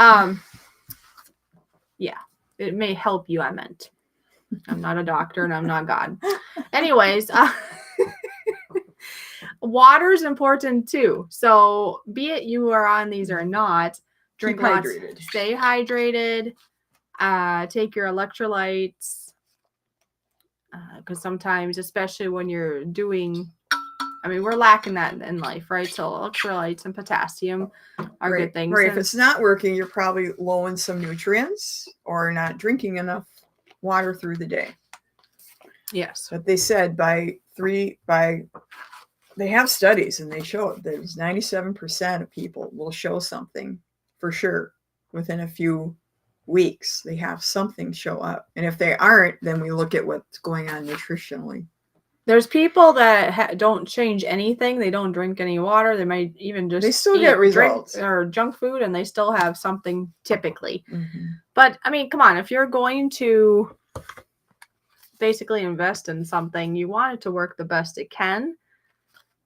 yeah, it may help you, I meant. I'm not a doctor and I'm not God. Anyways, water is important too. So be it you are on these or not, drink lots, hydrated. Stay hydrated, take your electrolytes, because sometimes, especially when you're doing, I mean, we're lacking that in life, right? So electrolytes and potassium are good things. Right. If it's not working, you're probably low in some nutrients or not drinking enough water through the day. Yes. But they said they have studies and they show that 97% of people will show something for sure within a few weeks. They have something show up. And if they aren't, then we look at what's going on nutritionally. There's people that don't change anything. They don't drink any water. They might even just they still get results or junk food, and they still have something typically. But I mean, come on, if you're going to basically invest in something, you want it to work the best it can.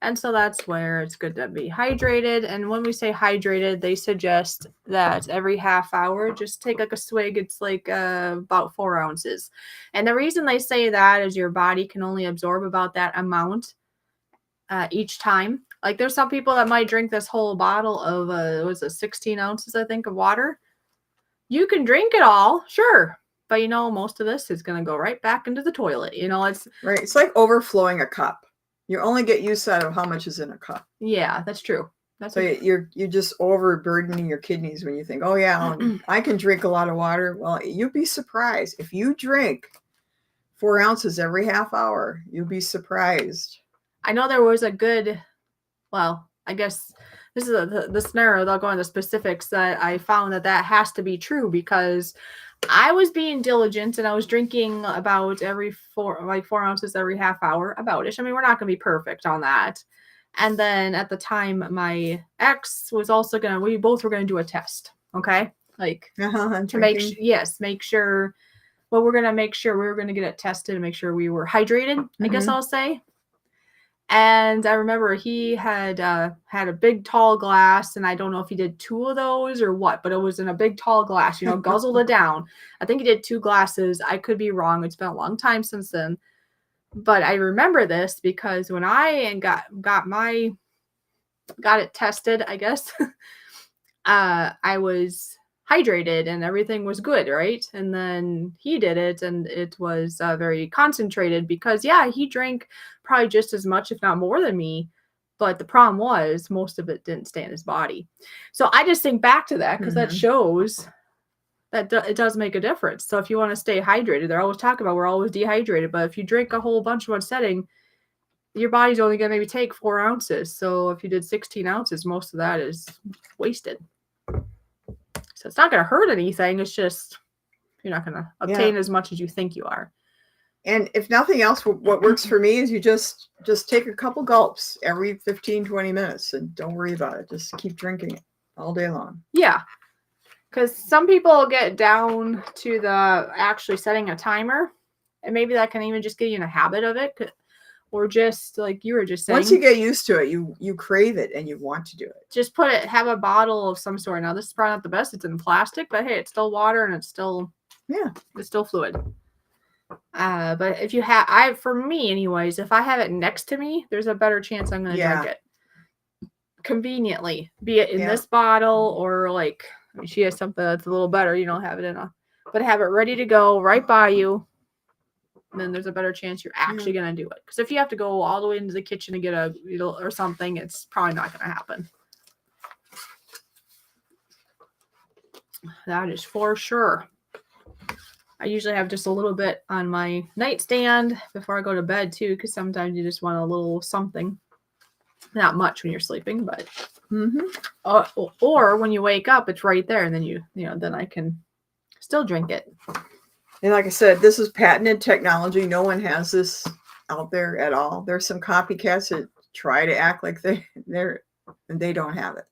And so that's where it's good to be hydrated. And when we say hydrated, they suggest that every half hour, just take like a swig. It's like about 4 ounces. And the reason they say that is your body can only absorb about that amount each time. Like there's some people that might drink this whole bottle of 16 ounces, I think, of water. You can drink it all, sure. But most of this is going to go right back into the toilet. It's right. It's like overflowing a cup. You only get use out of how much is in a cup. Yeah, that's true. So you're just overburdening your kidneys when you think, oh yeah, I can drink a lot of water. Well, you'd be surprised if you drink 4 ounces every half hour. You'll be surprised. I know there was a good, well, I guess this is the scenario without going into specifics, that I found that has to be true because I was being diligent and I was drinking about every 4 ounces every half hour, about-ish. I mean, we're not going to be perfect on that. And then at the time, my ex was also we both were going to do a test. Okay. Like to make sure, well, we're going to make sure we were going to get it tested and make sure we were hydrated, I guess I'll say. And I remember he had had a big tall glass, and I don't know if he did 2 of those or what, but it was in a big tall glass, guzzled it down. I think he did 2 glasses. I could be wrong. It's been a long time since then. But I remember this because when I got it tested, I guess, I was hydrated and everything was good, right? And then he did it and it was very concentrated because, he drank probably just as much, if not more than me. But the problem was most of it didn't stay in his body. So I just think back to that because that shows that it does make a difference. So if you want to stay hydrated, they're always talking about we're always dehydrated. But if you drink a whole bunch in one setting, your body's only going to maybe take 4 ounces. So if you did 16 ounces, most of that is wasted. So it's not going to hurt anything. It's just you're not going to obtain as much as you think you are. And if nothing else, what works for me is you just take a couple gulps every 15, 20 minutes and don't worry about it. Just keep drinking it all day long. Yeah. Because some people get down to the actually setting a timer, and maybe that can even just get you in a habit of it. Or just like you were just saying. Once you get used to it, you crave it and you want to do it. Just have a bottle of some sort. Now, this is probably not the best. It's in plastic, but hey, it's still water and it's still fluid. But if you have, for me anyways, if I have it next to me, there's a better chance I'm going to drink it conveniently, be it in this bottle or she has something that's a little better. You don't have it but have it ready to go right by you. Then there's a better chance you're actually going to do it. Because if you have to go all the way into the kitchen to get a needle or something, it's probably not going to happen. That is for sure. I usually have just a little bit on my nightstand before I go to bed too, because sometimes you just want a little something. Not much when you're sleeping, but or when you wake up, it's right there, and then then I can still drink it. And like I said, this is patented technology. No one has this out there at all. There's some copycats that try to act like they don't have it.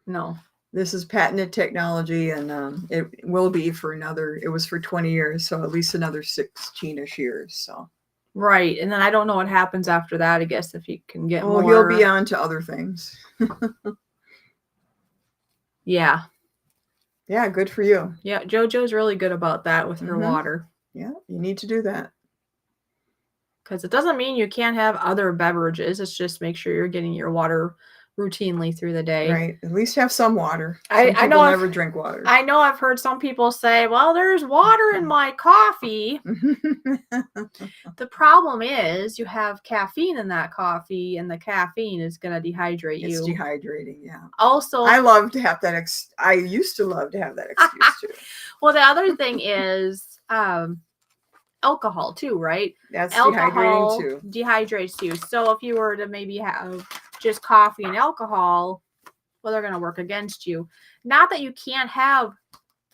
No. This is patented technology, and it will be it was for 20 years, so at least another 16-ish years. So. Right. And then I don't know what happens after that, I guess, if you can get more. He'll be on to other things. Yeah. Yeah, good for you. Yeah, JoJo's really good about that with her water. Yeah, you need to do that. Because it doesn't mean you can't have other beverages. It's just make sure you're getting your water routinely through the day. Right. At least have some water. I know people never drink water. I know I've heard some people say, well, there's water in my coffee. The problem is you have caffeine in that coffee, and the caffeine is going to dehydrate you. It's dehydrating, yeah. Also, I love to have that. I used to love to have that excuse too. Well, the other thing is alcohol too, right? That's alcohol dehydrating too. Dehydrates you. So if you were to maybe have just coffee and alcohol, well, they're going to work against you. Not that you can't have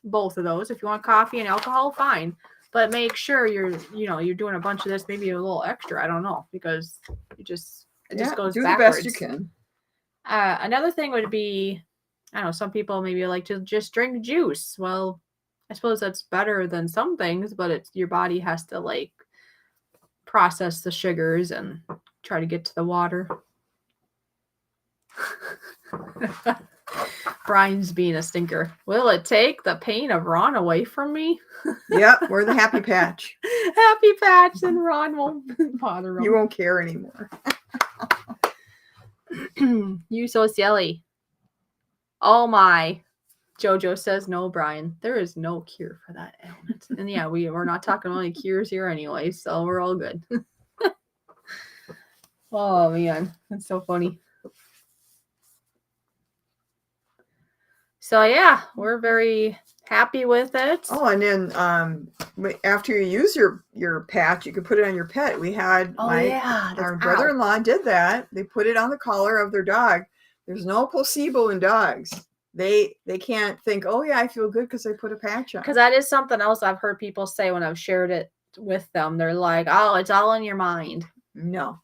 both of those. If you want coffee and alcohol, fine. But make sure you're doing a bunch of this, maybe a little extra. I don't know, because it just goes do backwards. the best you can. Another thing would be, I don't know, some people maybe like to just drink juice. Well, I suppose that's better than some things, but your body has to like process the sugars and try to get to the water. Brian's being a stinker. Will it take the pain of Ron away from me? Yep, we're the happy patch. Happy patch, and Ron won't bother him. You won't care anymore. You so silly. Oh my. JoJo says no, Brian. There is no cure for that ailment. And yeah, we're not talking about any cures here anyway, so we're all good. Oh man, that's so funny. So yeah, we're very happy with it. Oh, and then after you use your patch, you can put it on your pet. We had our brother-in-law did that. They put it on the collar of their dog. There's no placebo in dogs. They can't think, oh yeah, I feel good because I put a patch on. Because that is something else I've heard people say when I've shared it with them. They're like, oh, it's all in your mind. No.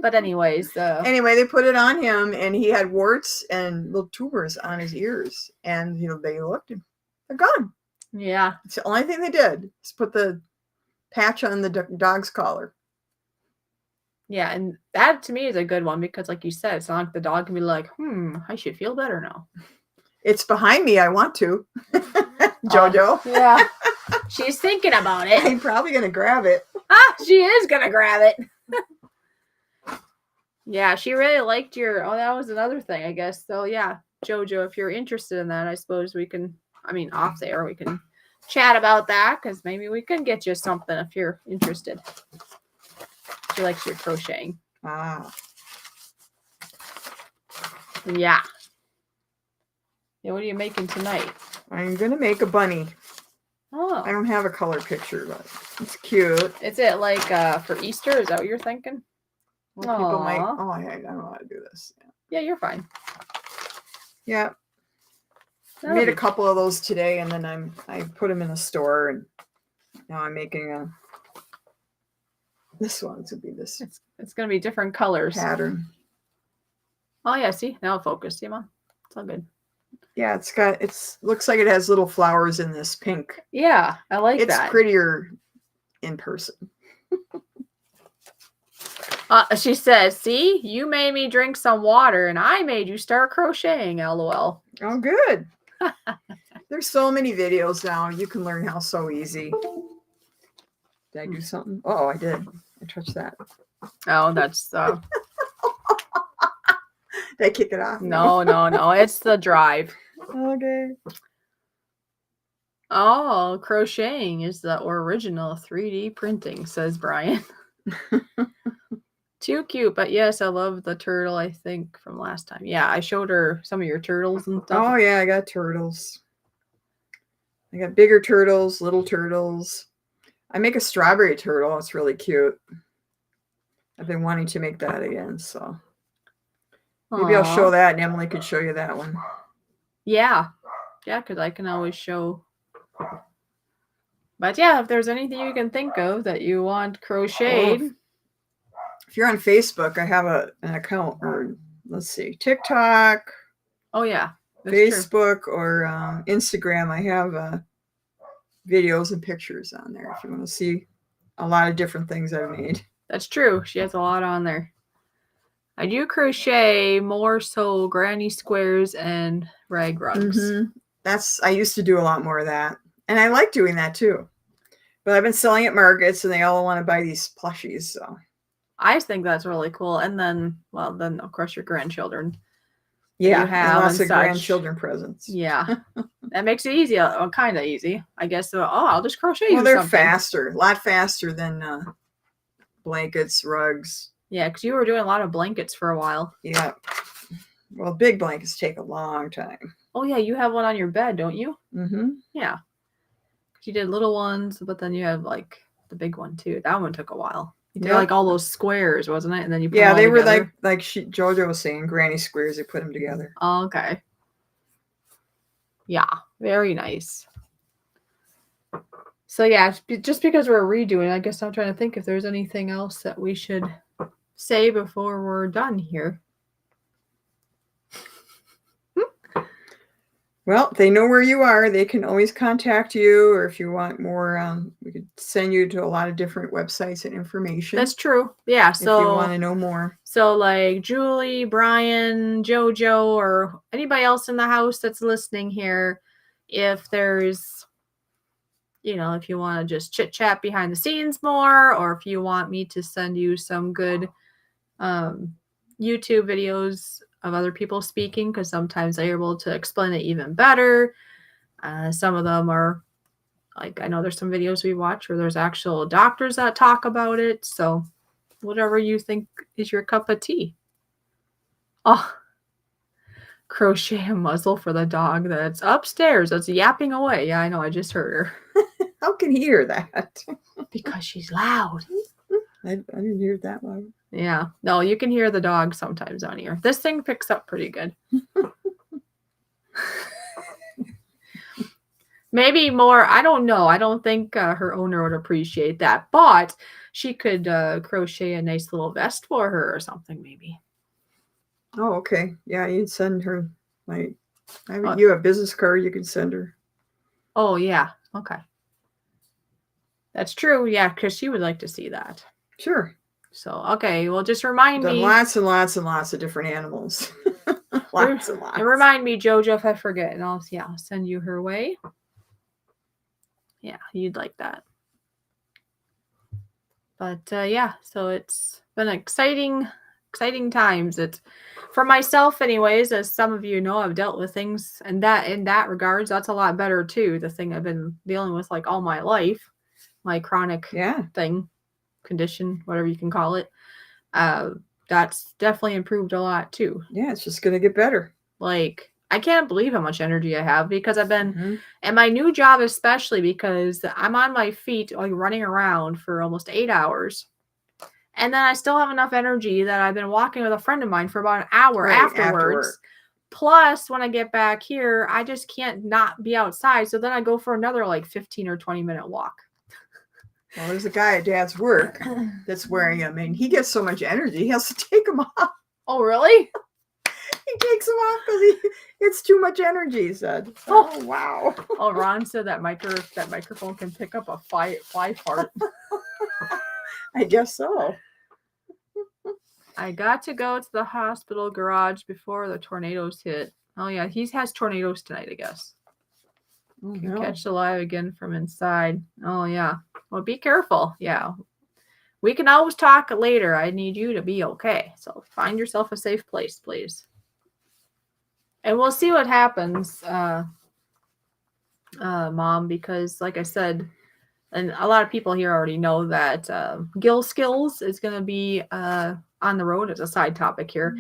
But anyways. Anyway, they put it on him, and he had warts and little tumors on his ears. And, they looked, and they're gone. Yeah. It's the only thing they did is put the patch on the dog's collar. Yeah, and that to me is a good one because, like you said, it's not like the dog can be like, I should feel better now. It's behind me. I want to. JoJo. Yeah. She's thinking about it. I'm probably going to grab it. She is going to grab it. Yeah, she really liked that was another thing, I guess. So, yeah, JoJo, if you're interested in that, I suppose we can, off there, we can chat about that because maybe we can get you something if you're interested. She likes your crocheting. Ah. Yeah. Yeah, what are you making tonight? I'm going to make a bunny. Oh. I don't have a color picture, but it's cute. Is it like for Easter? Is that what you're thinking? Well, people might, I don't know how to do this. Yeah, you're fine. Yeah. I made a couple of those today, and then I put them in a store, and now I'm making this one's would be this. It's going to be different colors. Pattern. Oh, yeah. See? Now it focused. Yeah, Mom. It's all good. Yeah, looks like it has little flowers in this pink. Yeah, I like that. It's prettier in person. She says, see, you made me drink some water, and I made you start crocheting, LOL. Oh, good. There's so many videos now. You can learn how so easy. Did I do something? Oh, I did. I touched that. Oh, that's Did I kick it off? No. It's the drive. Okay. Oh, crocheting is the original 3D printing, says Brian. Too cute, but yes, I love the turtle, I think, from last time. Yeah, I showed her some of your turtles and stuff. Oh, yeah, I got turtles. I got bigger turtles, little turtles. I make a strawberry turtle. It's really cute. I've been wanting to make that again, so maybe I'll show that, and Emily could show you that one. Yeah, because I can always show But yeah, if there's anything you can think of that you want crocheted. Well, if you're on Facebook, I have an account, or let's see, TikTok. Oh yeah, Facebook true. Or Instagram. I have videos and pictures on there if you want to see a lot of different things I've made. That's true. She has a lot on there. I do crochet more so granny squares and rag rugs. I used to do a lot more of that. And I like doing that too. But I've been selling at markets and they all want to buy these plushies. So I think that's really cool. And then, well, then of course your grandchildren. Yeah, you have and lots of grandchildren presents. Yeah. That makes it easy. Kind of easy. I guess, I'll just crochet you they're something. A lot faster than blankets, rugs. Yeah, because you were doing a lot of blankets for a while. Yeah. Well, big blankets take a long time. Oh, yeah, you have one on your bed, don't you? Mm-hmm. Yeah. You did little ones, but then you have, like, the big one, too. That one took a while. You did, like, all those squares, wasn't it? And then you put them all they together. were like JoJo was saying, granny squares. They put them together. Oh, okay. Yeah, very nice. So, yeah, just because we're redoing, I guess I'm trying to think if there's anything else that we should say before we're done here. Well, they know where you are. They can always contact you, or if you want more, we could send you to a lot of different websites and information. That's true. Yeah. So if you want to know more. So like Julie, Brian, JoJo, or anybody else in the house that's listening here, if there's, if you want to just chit chat behind the scenes more, or if you want me to send you some good YouTube videos of other people speaking, because sometimes they're able to explain it even better. Some of them are like, I know there's some videos we watch where there's actual doctors that talk about it. So whatever you think is your cup of tea. Oh, crochet a muzzle for the dog that's upstairs that's yapping away. Yeah, I know. I just heard her. How can he hear that? Because she's loud. I didn't hear it that loud. Yeah. No, you can hear the dog sometimes on here. This thing picks up pretty good. Maybe more. I don't know. I don't think her owner would appreciate that. But she could crochet a nice little vest for her or something, maybe. Oh, okay. Yeah, you'd send her. You have a business card you can send her. Oh, yeah. Okay. That's true. Yeah, because she would like to see that. Sure. So, okay. Well, just remind me. Lots and lots and lots of different animals. Lots and lots. And remind me, JoJo, if I forget. And I'll send you her way. Yeah, you'd like that. But, yeah. So it's been exciting times. It's for myself anyways, as some of you know, I've dealt with things and that in that regards, that's a lot better too. The thing I've been dealing with like all my life, my chronic condition, whatever you can call it. That's definitely improved a lot too. Yeah, it's just going to get better. Like, I can't believe how much energy I have because I've been, and my new job especially, because I'm on my feet, like running around for almost 8 hours. And then I still have enough energy that I've been walking with a friend of mine for about an hour afterwards. Plus, when I get back here, I just can't not be outside. So then I go for another like 15 or 20-minute walk. Well, there's a guy at Dad's work that's wearing them, and he gets so much energy, he has to take them off. Oh, really? He takes them off because it's too much energy, he said. Oh, wow. Oh, Ron said that microphone can pick up a fly fart. I guess so. I got to go to the hospital garage before the tornadoes hit. Oh, yeah. He has tornadoes tonight, I guess. Oh, can catch alive again from inside. Oh, yeah. Well, be careful. Yeah. We can always talk later. I need you to be okay. So find yourself a safe place, please. And we'll see what happens, Mom, because like I said, and a lot of people here already know that Gil Skills is going to be on the road as a side topic here.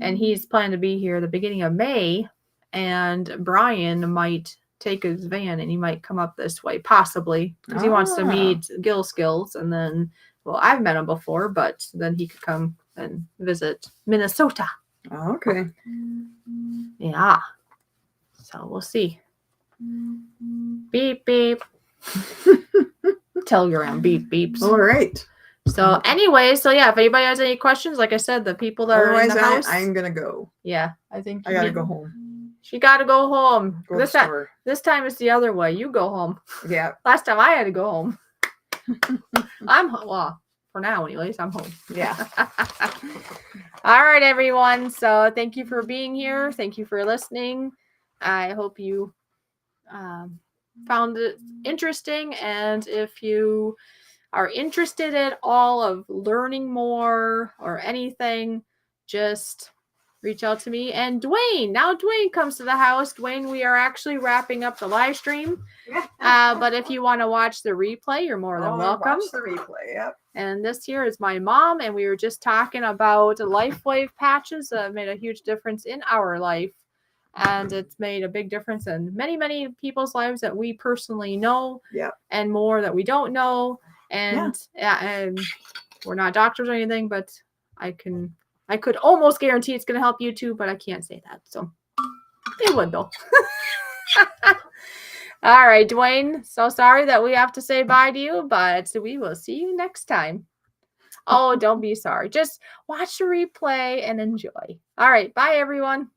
And he's planning to be here the beginning of May. And Brian might take his van and he might come up this way, possibly, because he wants to meet Gil Skills. And then, well, I've met him before, but then he could come and visit Minnesota. Oh, okay. Yeah. So we'll see. Beep, beep. Telegram, beep, beeps. All right. So anyway, so yeah, if anybody has any questions, like I said, the people that are in the house. I'm going to go. Yeah, I think I got to go home. She got to go home. Go to the store. This time it's the other way. You go home. Yeah. Last time I had to go home. Well, for now anyways, I'm home. Yeah. All right, everyone. So thank you for being here. Thank you for listening. I hope you found it interesting. And if you are interested at all of learning more or anything, just reach out to me. And Dwayne, now Dwayne comes to the house. Dwayne, we are actually wrapping up the live stream. But if you want to watch the replay, you're more than welcome. Watch the replay, yep. And this here is my mom, and we were just talking about Lifewave patches that made a huge difference in our life. And it's made a big difference in many, many people's lives that we personally know, and more that we don't know. And and we're not doctors or anything, but I could almost guarantee it's going to help you too, but I can't say that. So it would though. All right, Dwayne. So sorry that we have to say bye to you, but we will see you next time. Oh, don't be sorry. Just watch the replay and enjoy. All right. Bye, everyone.